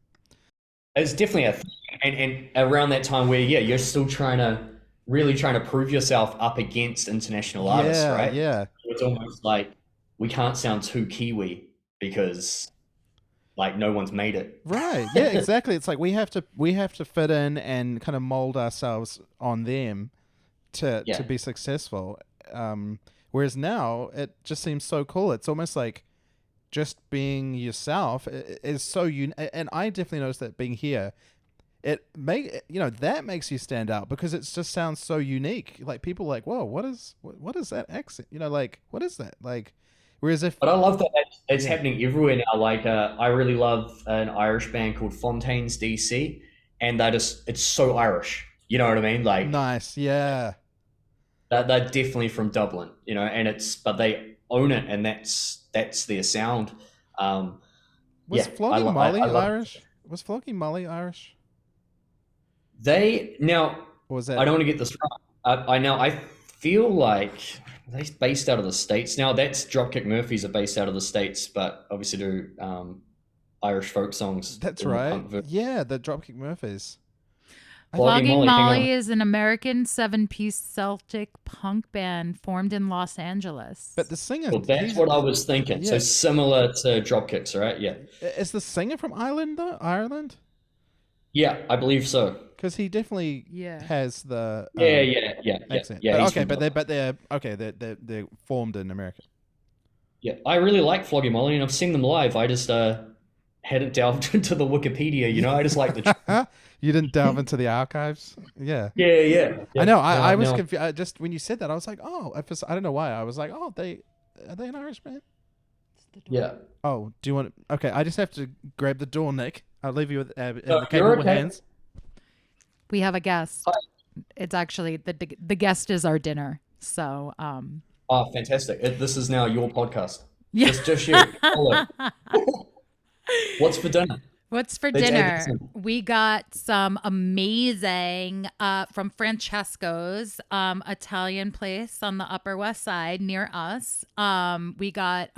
It's definitely a thing. And around that time where you're still really trying to prove yourself up against international artists, right? Yeah. It's almost like we can't sound too Kiwi because like no one's made it. Right. Yeah, exactly. It's like we have to fit in and kind of mold ourselves on them to be successful. Whereas now it just seems so cool. It's almost like just being yourself is so and I definitely noticed that being here, that makes you stand out because it just sounds so unique. Like people are like, whoa, what is that accent? Like what is that? Like, whereas but I love that it's happening everywhere now. Like I really love an Irish band called Fontaines DC, and it's so Irish. You know what I mean? Like nice, yeah. They're definitely from Dublin, but they own it, and that's their sound. Was Flogging Molly Irish? Was Flogging Molly Irish? Or was that? I don't want to get this wrong. I feel like they're based out of the States now. That's Dropkick Murphys are based out of the States, but obviously do Irish folk songs. That's right. Yeah, the Dropkick Murphys. Flogging Molly is an American 7-piece Celtic punk band formed in Los Angeles. But the singer... Well, that's what I was thinking. Yeah. So similar to Dropkicks, right? Yeah. Is the singer from Ireland, though? Ireland? Yeah, I believe so. Because he definitely has the accent. Yeah. They're formed in America. Yeah, I really like Flogging Molly, and I've seen them live. I just hadn't delved into the Wikipedia, I just like the... You didn't delve into the archives? Yeah. Yeah. I know. I was confused. Just when you said that, I was like, oh, I don't know why. I was like, oh, are they an Irish band? Yeah. Oh, do you want to... Okay, I just have to grab the door, Nick. I'll leave you with the capable hands. We have a guest. Hi. It's actually, the guest is our dinner. So... Oh, fantastic. This is now your podcast. Yeah. It's just you. What's for dinner? What's for dinner? We got some amazing from Francesco's Italian place on the Upper West Side near us. We got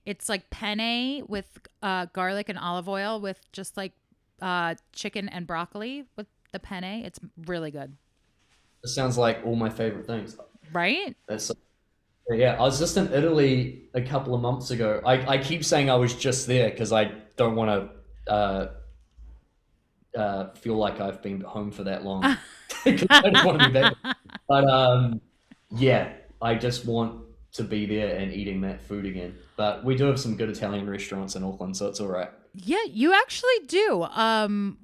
it's like penne with garlic and olive oil with just like chicken and broccoli with the penne. It's really good. It sounds like all my favorite things. Right? Yeah, I was just in Italy a couple of months ago. I keep saying I was just there because I don't want to feel like I've been home for that long. I don't want to be back. But I just want to be there and eating that food again. But we do have some good Italian restaurants in Auckland, so it's all right. Yeah, you actually do.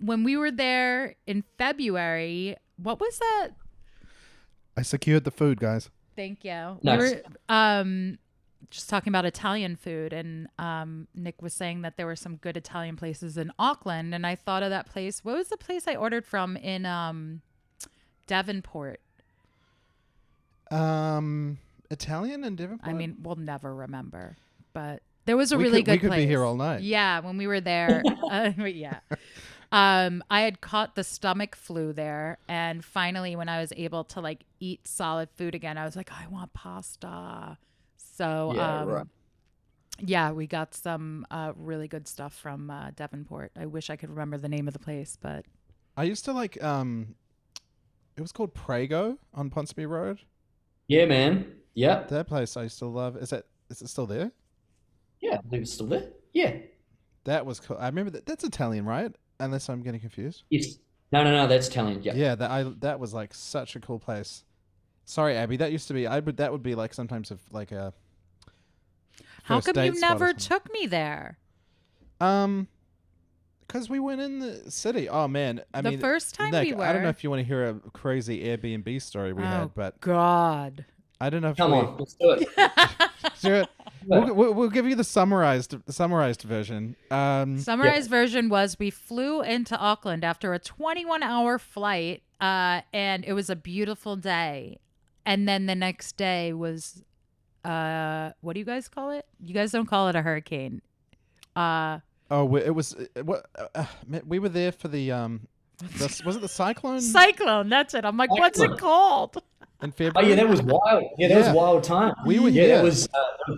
When we were there in February, what was that? I secured the food, guys. Thank you. Nice. We were just talking about Italian food, and Nick was saying that there were some good Italian places in Auckland, and I thought of that place. What was the place I ordered from in Devonport? Italian and Devonport? I mean, we'll never remember, but there was a We really could- we good could be place. here all night. Yeah, when we were there. Yeah. I had caught the stomach flu there, and finally when I was able to like eat solid food again, I was like, I want pasta. So Yeah, right. we got some really good stuff from Devonport. I wish I could remember the name of the place, but I used to like, it was called Prego on Ponsonby Road. Yeah, man. Yeah. That place I used to love. Is it still there? Yeah, I believe it's still there. Yeah. That was cool. I remember that's Italian, right? Unless I'm getting confused. Yes. No, that's Italian. Yeah. Yeah, that was like such a cool place. Sorry, Abby. That used to be. That would be like sometimes if like a. how first come date you spot or never something. took me there? Because we went in the city. Oh man, I The mean, first time Nick, we I don't know were- if you want to hear a crazy Airbnb story we had, but God. I don't know if Come we. on, let's do it. Sure. We'll give you the summarized version. Summarized version was we flew into Auckland after a 21-hour flight, and it was a beautiful day. And then the next day was, what do you guys call it? You guys don't call it a hurricane. It was what we were there for the was it the cyclone Cyclone, that's it. I'm like, what's it Cyclone. called? in Oh February? yeah, that was wild. Yeah, that Yeah. was wild time. We were- yeah, yeah. that was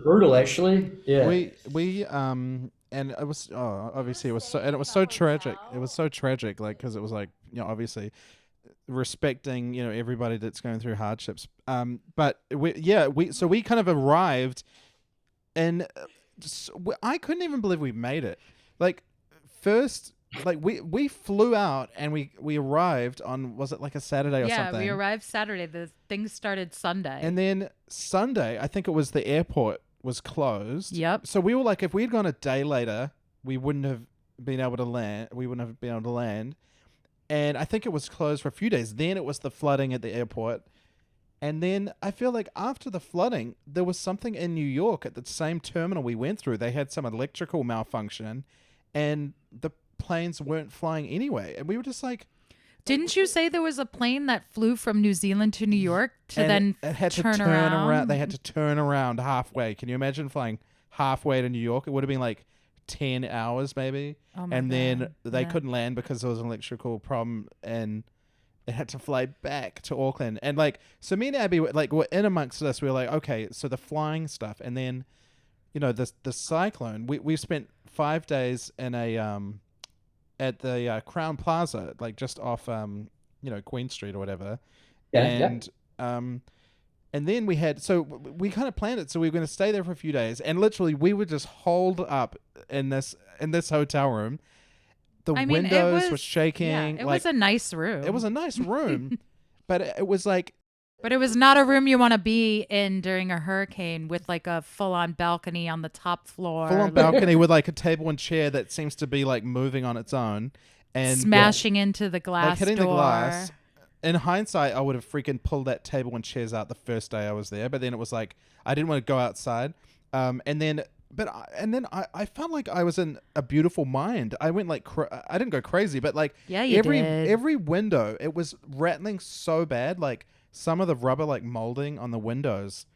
brutal actually. Yeah. We and it was obviously it was so tragic. It was so tragic, like because it was like obviously respecting everybody that's going through hardships. But we kind of arrived, and I couldn't even believe we made it. Like first, like we flew out and we arrived on, was it like a Saturday or Yeah, something? we arrived Saturday. The thing started Sunday. And then Sunday, I think it was the airport was closed. Yep. So we were like, if we'd gone a day later, we wouldn't have been able to land. We wouldn't have been able to land. And I think it was closed for a few days. Then it was the flooding at the airport. And then I feel like after the flooding, there was something in New York at the same terminal we went through. They had some electrical malfunction and the planes weren't flying anyway. And we were just like, Didn't you say there was a plane that flew from New Zealand to New York to and then it had turn to turn around? They had to turn around halfway. Can you imagine flying halfway to New York? It would have been like 10 hours maybe. Oh my And then God. they Yeah. couldn't land because there was an electrical problem and they had to fly back to Auckland. And like, so me and Abby were in amongst this. We were like, okay, so the flying stuff. And then, the cyclone, we spent 5 days in a, at the Crown Plaza, like just off, Queen Street or whatever. Yeah, And then we we kind of planned it. So we were going to stay there for a few days, and literally we would just hold up in this hotel room. The I mean, windows were shaking. Yeah, it was a nice room. It was a nice room, but it was like, But it was not a room you want to be in during a hurricane with like a full-on balcony on the top floor. full on like, balcony with like a table and chair that seems to be like moving on its own and smashing into the glass like hitting door. the glass. In hindsight, I would have freaking pulled that table and chairs out the first day I was there, but then it was like I didn't want to go outside. And then I felt like I was in a beautiful mind. I went like I didn't go crazy, but like Yeah, you did. every window, it was rattling so bad. Like some of the rubber like molding on the windows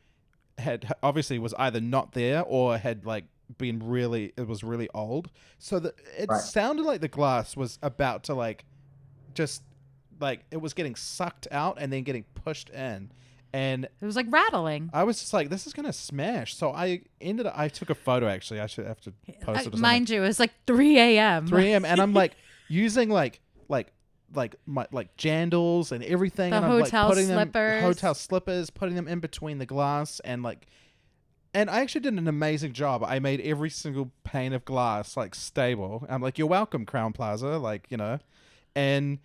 had obviously was either not there or had like been it was really old. So it Right. sounded like the glass was about to like just like it was getting sucked out and then getting pushed in. And It was like rattling. I was just like, this is going to smash. So I took a photo actually. I should have to post it or something. Mind you, it was like 3 a.m. 3 a.m. and I'm like using like my jandals and everything. The and I'm hotel like putting slippers. hotel slippers, putting them in between the glass and I actually did an amazing job. I made every single pane of glass like stable. I'm like, you're welcome, Crown Plaza, and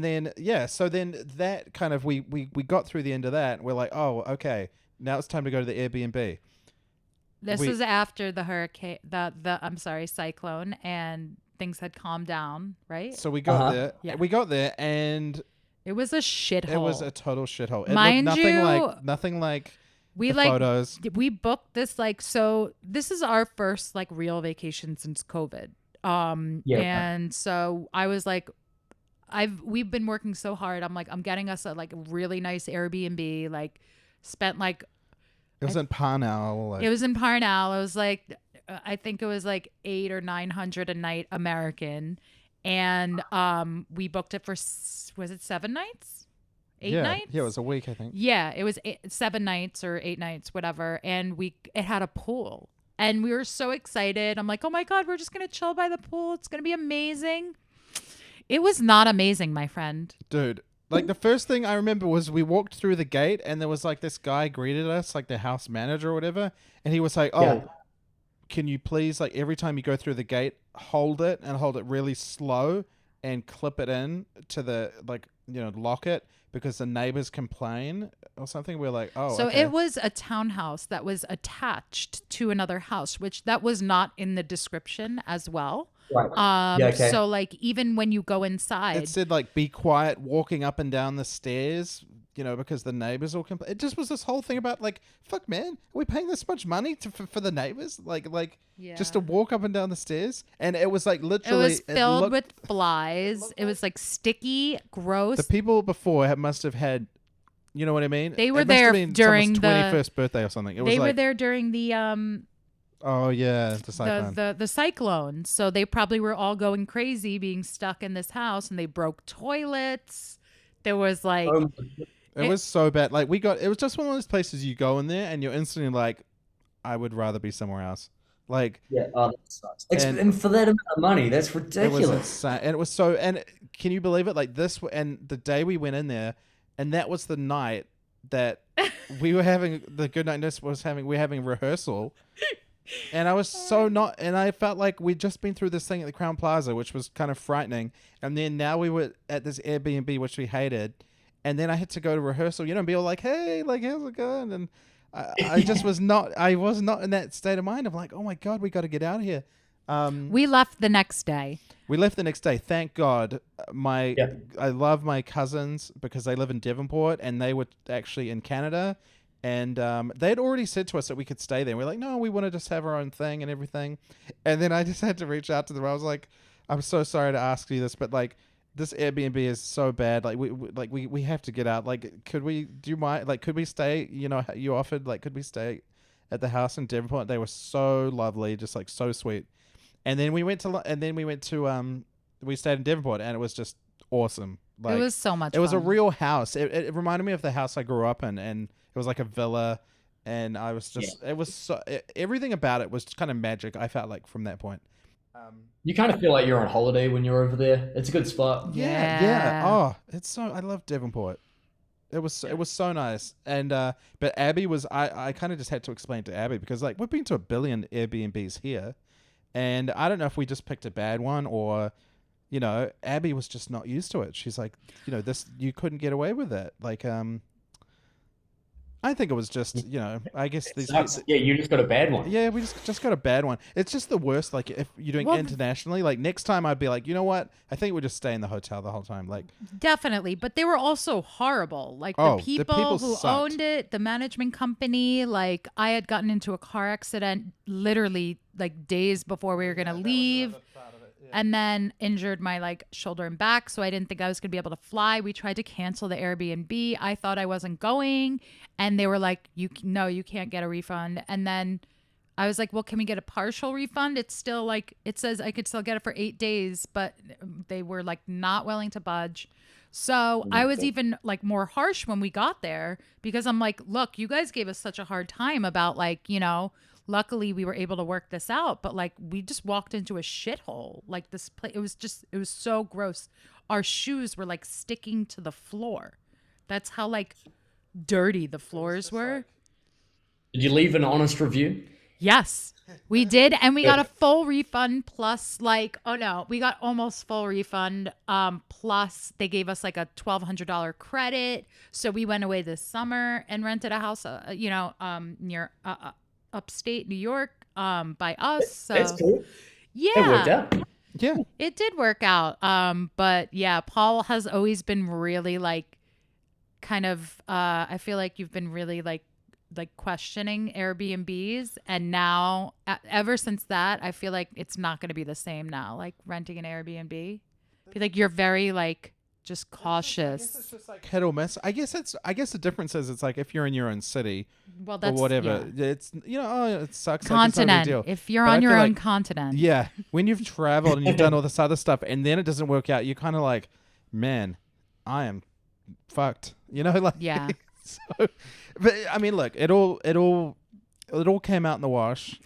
then so then that kind of we got through the end of that. And we're like, oh, okay, now it's time to go to the Airbnb. This was after the hurricane, cyclone, and things had calmed down, right? So we got there. Yeah. We got there, and It was a shithole. It was a total shithole. It Mind looked nothing like we the photos. We booked this so this is our first like real vacation since COVID. And so I was like, we've been working so hard. I'm like, I'm getting us a like really nice Airbnb, like spent like It was in Parnell. it was in Parnell. It was like I think it was like 800 or 900 a night American. And we booked it for was it 7 nights? 8 nights? Yeah, it was a week, I think. Yeah, it was 7 nights or 8 nights, whatever. And it had a pool. And we were so excited. I'm like, oh my God, we're just going to chill by the pool. It's going to be amazing. It was not amazing, my friend. Dude, like the first thing I remember was we walked through the gate and there was like this guy greeted us, like the house manager or whatever. And he was like, can you please, like every time you go through the gate, hold it really slow and clip it in to the, like, lock it because the neighbors complain or something. We're like, So okay. it was a townhouse that was attached to another house, which that was not in the description as well. Right. So like even when you go inside, It said like be quiet walking up and down the stairs, because the neighbors all complain. It just was this whole thing about like, fuck man, are we paying this much money for the neighbors? Like just to walk up and down the stairs? And it was like literally. it was filled with flies. It was like sticky, gross. The people before must have had, you know what I mean? They were It must have there been during someone's the 21st birthday or something. It was they were like, there during the oh yeah, the cyclone. the cyclone. So they probably were all going crazy being stuck in this house, and they broke toilets. There was like It was so bad. Like it was just one of those places you go in there and you're instantly like, I would rather be somewhere else. Like, that sucks. And for that amount of money, that's it was ridiculous. insane. And it was so, and can you believe it? Like this, and the day we went in there, and that was the night that we were having, the Good Night Nurse we were having rehearsal. And I was so not, and I felt like we'd just been through this thing at the Crown Plaza, which was kind of frightening. And then now we were at this Airbnb, which we hated. And then I had to go to rehearsal, and be all like, hey, like, how's it going? And I just was not in that state of mind. I'm like, oh my God, we got to get out of here. we left the next day. We left the next day. Thank God. I love my cousins because they live in Devonport and they were actually in Canada. And they had already said to us that we could stay there. We're like, no, we want to just have our own thing and everything. And then I just had to reach out to them. I was like, I'm so sorry to ask you this, but like, this Airbnb is so bad. Like we have to get out. Like, do you mind? Like, could we stay? You offered, like, could we stay at the house in Devonport? They were so lovely, just like so sweet. And then we went to we stayed in Devonport, and it was just awesome. Like, It was so much it was a fun. real house. It reminded me of the house I grew up in, and it was like a villa. And I was just, it was so, everything about it was kind of magic. I felt like from that point. You kind of feel like you're on holiday when you're over there. It's a good spot. Yeah. Oh, I love Devonport. It was so nice. And but Abby was, I kind of just had to explain to Abby because like we've been to a billion Airbnbs here, and I don't know if we just picked a bad one or, Abby was just not used to it. She's like, this, you couldn't get away with it. Like I think it was just, I guess these. Yeah, you just got a bad one. Yeah, we just got a bad one. It's just the worst. Like if you're doing internationally, like next time I'd be like, you know what? I think we'll just stay in the hotel the whole time. Like Definitely, but they were also horrible. Like Oh, the the people people who sucked. owned it, the management company. Like I had gotten into a car accident literally like days before we were gonna leave. And then injured my like shoulder and back, so I didn't think I was gonna be able to fly. We tried to cancel the Airbnb. I thought I wasn't going, and they were like, you can't get a refund." And then I was like, "Well, can we get a partial refund?" It's still like it says I could still get it for 8 days, but they were like not willing to budge. So I was even like more harsh when we got there because I'm like, "Look, you guys gave us such a hard time about like luckily we were able to work this out, but like we just walked into a shithole. Like this place, it was so gross. Our shoes were like sticking to the floor. That's how like dirty the floors were." Did you leave an honest review? Yes, we did. And we got a full refund plus like, oh no, we got almost full refund. Plus they gave us like a $1,200 credit. So we went away this summer and rented a house, near, upstate New York by us. So That's cool. yeah, It worked out. Yeah. It did work out. But yeah, Paul has always been really like kind of I feel like you've been really like questioning Airbnbs, and now ever since that I feel like it's not going to be the same now, like renting an Airbnb. I feel like you're very like just cautious. I guess it's just like hit or miss. I guess the difference is it's like if you're in your own city Well, or that's whatever, yeah. it's it sucks. Continent. Like, it's not a big deal. If you're But I on your feel own like- continent. Yeah, when you've traveled and you've done all this other stuff and then it doesn't work out, you're kind of like, man, I am fucked. Like Yeah. So, but I mean, look, it all came out in the wash.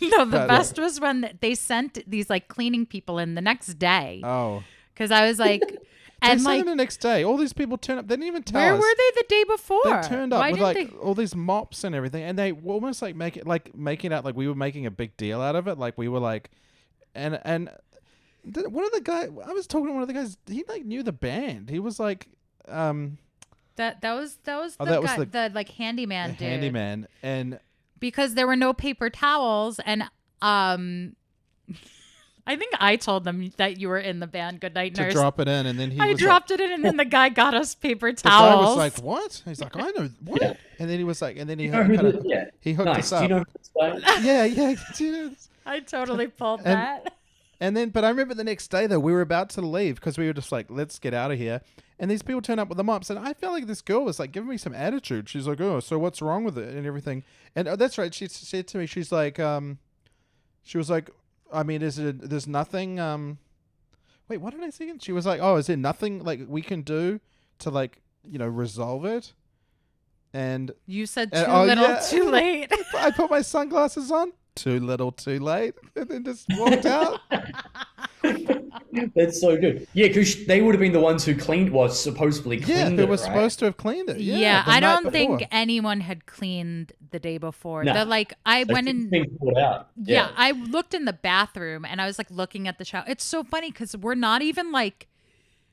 No, the But- best was when they sent these like cleaning people in the next day. Oh, Because I was like, and and like like, the next day, all these people turned up. They didn't even tell where us. were they the day before? They turned up Why with didn't like they? all these mops and everything, and they were almost like making out like we were making a big deal out of it. Like we were like, and one of the guys, I was talking to one of the guys. He like knew the band. He was like, That was the that was guy, the- the like handyman dude. handyman, and Because there were no paper towels, and I think I told them that you were in the band Goodnight to Nurse. drop it in, and then he I was dropped it in, and then the guy got us paper like, the towels. guy was like, "What?" He's like, "I know what," Yeah. and then he was like, and then he You know who kinda, yeah. he hooked Nice. us Do you up. know who this guy is? Yeah. Do you know this? I totally pulled And- that. And then, but I remember the next day though, we were about to leave because we were just like, let's get out of here. And these people turn up with the mops, and I felt like this girl was like giving me some attitude. She's like, "Oh, so what's wrong with it?" and everything. And that's right. She said to me, she's like, she was like, I mean, there's nothing. Wait, what did I say again? She was like, "Oh, is there nothing like we can do to like resolve it?" And You said too oh, little, yeah. too late. I put my sunglasses on. Too little, too late, and then just walked out. That's so good. Yeah, because they would have been the ones who was supposedly Yeah, cleaned who it, was right? supposed to have cleaned it. Yeah, Yeah, the I night don't before. think anyone had cleaned the day before. No. The, like I So went it's in. being pulled out. Yeah, I looked in the bathroom and I was like looking at the shower. It's so funny because we're not even like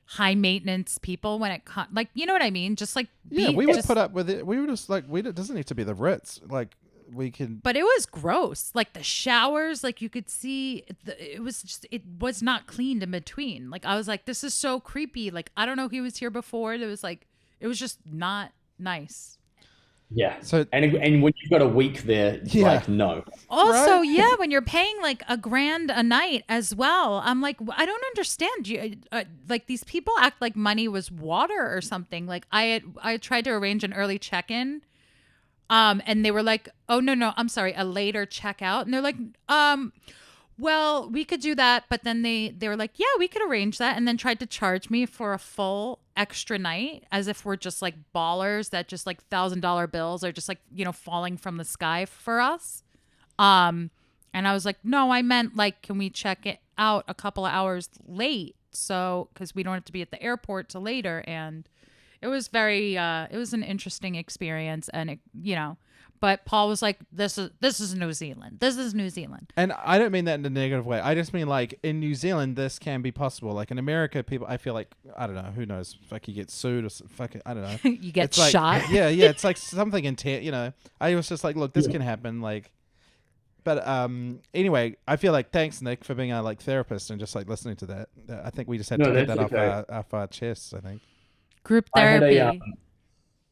high maintenance people when it like you know what I mean. Just like Yeah, we would just- put up with it. We were just like, it doesn't need to be the Ritz. Like we can. But it was gross. Like the showers, like you could see, it was not cleaned in between. Like I was like, this is so creepy. Like I don't know who was here before. It was just not nice. Yeah. So- and when you've got a week there, Yeah. like no. Also, Right? yeah, when you're paying like $1,000 a night as well, I'm like, I don't understand. You like these people act like money was water or something. Like I tried to arrange an early check-in, and they were like, oh no, I'm sorry, a later checkout, and they're like, well, we could do that, but then they were like, yeah, we could arrange that, and then tried to charge me for a full extra night as if we're just like ballers that just like $1,000 bills are just like falling from the sky for us. And I was like, no, I meant like, can we check it out a couple of hours late? So, because we don't have to be at the airport till later. And it was it was an interesting experience. And but Paul was like, this is New Zealand. This is New Zealand. And I don't mean that in a negative way. I just mean like in New Zealand, this can be possible. Like in America, people, I feel like, I don't know, who knows, fuck, you get sued or fuck it, I don't know. You get It's like, shot. Yeah, it's like something I was just like, look, this can happen. Like, but anyway, I feel like thanks, Nick, for being our like therapist and just like listening to that. I think we just had No, to get that's that okay. off our chests, I think. Group I had therapy.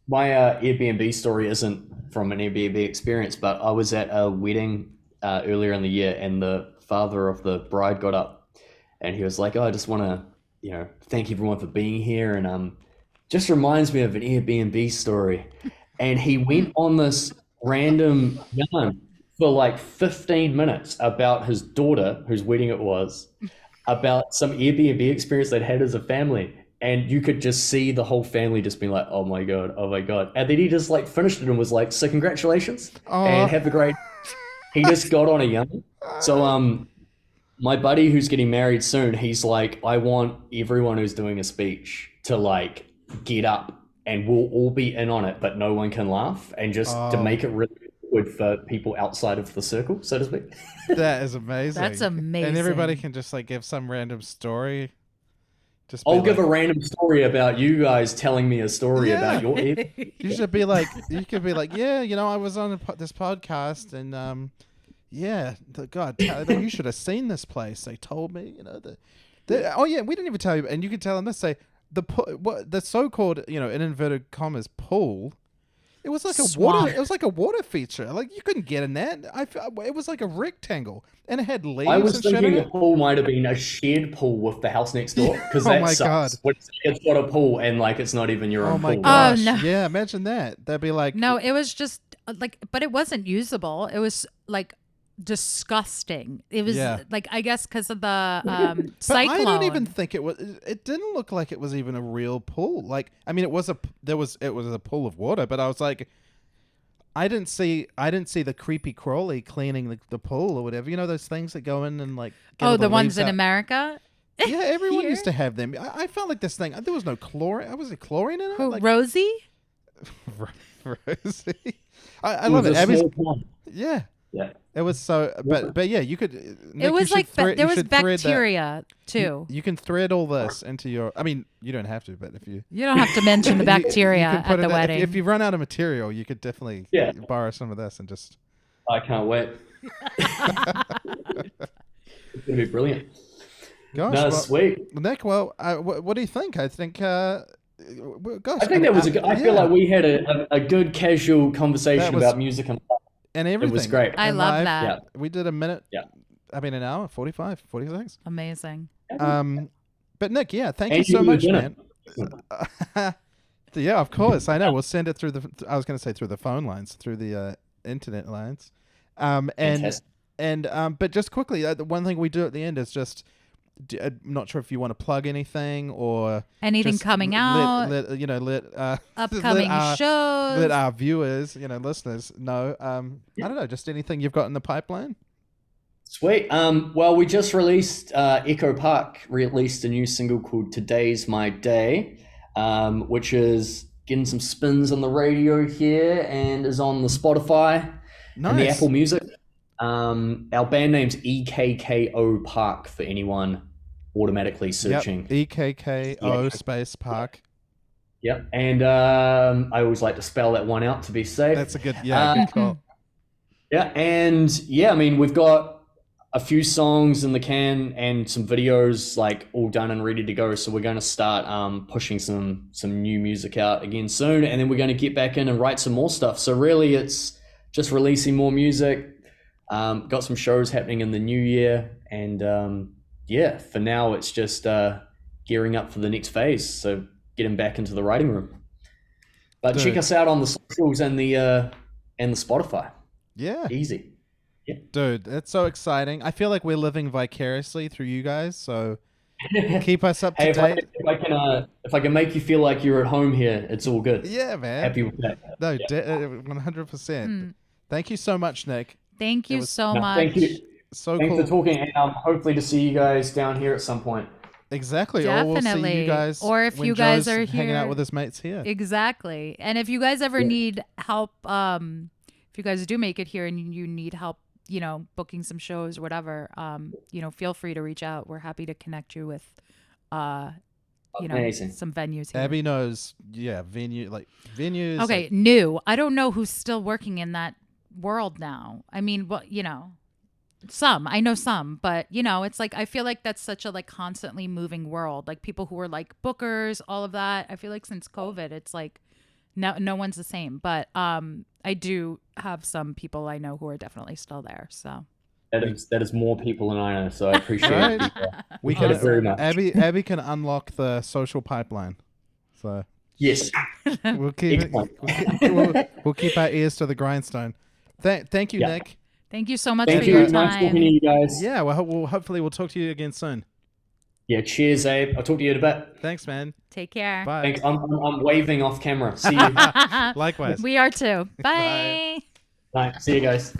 my Airbnb story isn't from an Airbnb experience, but I was at a wedding earlier in the year, and the father of the bride got up, and he was like, "Oh, I just want to, thank everyone for being here, and just reminds me of an Airbnb story." And he went on this random yarn for like 15 minutes about his daughter, whose wedding it was, about some Airbnb experience they'd had as a family. And you could just see the whole family just being like, oh my God. And then he just like finished it and was like, so congratulations and have a great, he just got on a yarn. So my buddy who's getting married soon, he's like, I want everyone who's doing a speech to like get up and we'll all be in on it, but no one can laugh, and just to make it really good for people outside of the circle, so to speak. That is amazing. That's amazing. And everybody can just like give some random story. Just I'll be give a like- random story about you guys telling me a story about your You should be like, you could be like, yeah, I was on this podcast and Yeah, God, you should have seen this place. They told me, oh yeah, we didn't even tell you, and you could tell them this. Say the so-called, in inverted commas, pool. It was like a Swamp. water. It was like a water feature. Like you couldn't get in that. It was like a rectangle, and it had leaves I was and shit in thinking the it. pool might have been a shared pool with the house next door because Oh that my sucks. God. When it's got a pool and like it's not even your Oh own my pool. gosh! no. Yeah, imagine that. They'd be like, No, it was just but it wasn't usable. It was like disgusting. It was Yeah. like, I guess because of the But cyclone. I don't even think it was. It didn't look like it was even a real pool. Like, I mean, it was a pool of water, but I was like, I didn't see the creepy crawly cleaning the pool or whatever. You know those things that go in and like. Get all the ones leaves in out? America. Yeah, everyone Here? used to have them. I felt like this thing. There was no chlorine. Was it chlorine in it? Who, Like, Rosie? Rosie. I It love was it. a Abby's, small pond. yeah. Yeah. It was so, but yeah, you could. Nick, It was you should like thread- there you was should thread that- bacteria too. You can thread all this into your. I mean, you don't have to, but if you. You don't have to mention the bacteria you can put at the it- wedding. If you run out of material, you could definitely Yeah. borrow some of this and just. I can't wait. It's gonna be brilliant. Gosh, No, well, sweet. Nick. Well, what do you think? I think. Gosh, I think that was a good. I feel yeah, like we had a good casual That conversation was- about music and and everything. was great. I And love live, that. Yeah. We did a minute. Yeah. I mean, an hour, 45, 46. Amazing. But Nick, yeah, thank And you so you much, did man. Yeah, of course. I know. We'll send it through I was going to say through the phone lines, through the internet lines. Fantastic. But just quickly, the one thing we do at the end is just, I'm not sure if you want to plug anything or Anything just coming out, upcoming shows. let our viewers, listeners know. I don't know, just anything you've got in the pipeline. Sweet. Well, we just released Ekko Park released a new single called "Today's My Day," which is getting some spins on the radio here and is on the Spotify Nice. and the Apple Music. Our band name's EKKO Park for anyone automatically searching. Yep. EKKO space Park. Yep. And I always like to spell that one out to be safe. That's a good, good call. Yeah, and yeah, I mean, we've got a few songs in the can and some videos like all done and ready to go. So we're going to start pushing some new music out again soon, and then we're going to get back in and write some more stuff. So really, it's just releasing more music. Got some shows happening in the new year, and yeah, for now it's just gearing up for the next phase. So getting back into the writing room. But Dude. check us out on the socials and the Spotify. Yeah. Easy. Dude, it's so exciting. I feel like we're living vicariously through you guys, so keep us up to Hey, date. if I can make you feel like you're at home here, it's all good. Yeah, man. Happy with that. No, 100%. Thank you so much, Nick. Thank you was- so No, much. thank you. So Thanks cool. for talking, and hopefully to see you guys down here at some point. Exactly. Or we'll see Definitely. you guys. Or if when you guys Joe's are hanging out here- with his mates here. Exactly. And if you guys ever need help, if you guys do make it here and you need help, booking some shows or whatever, feel free to reach out. We're happy to connect you with, Amazing. some venues here. Abby knows, venues. Okay, new. I don't know who's still working in that world now. I mean, well, some. I know some, but it's like I feel like that's such a constantly moving world. Like people who are like bookers, all of that. I feel like since COVID, it's like no one's the same. But I do have some people I know who are definitely still there. So That is more people than I know, so I appreciate Right? it. We Thank can, you very much. Abby can unlock the social pipeline. So Yes. we'll keep we'll keep our ears to the grindstone. Thank you, Yeah. Nick. thank you so much Thank for you. your Nice time. talking to you guys. Yeah, well, hopefully we'll talk to you again soon. Yeah. Cheers, Abe. I'll talk to you in a bit. Thanks, man. Take care. Bye. Thanks. I'm waving off camera. See you. Likewise. We are too. Bye. Bye. See you guys.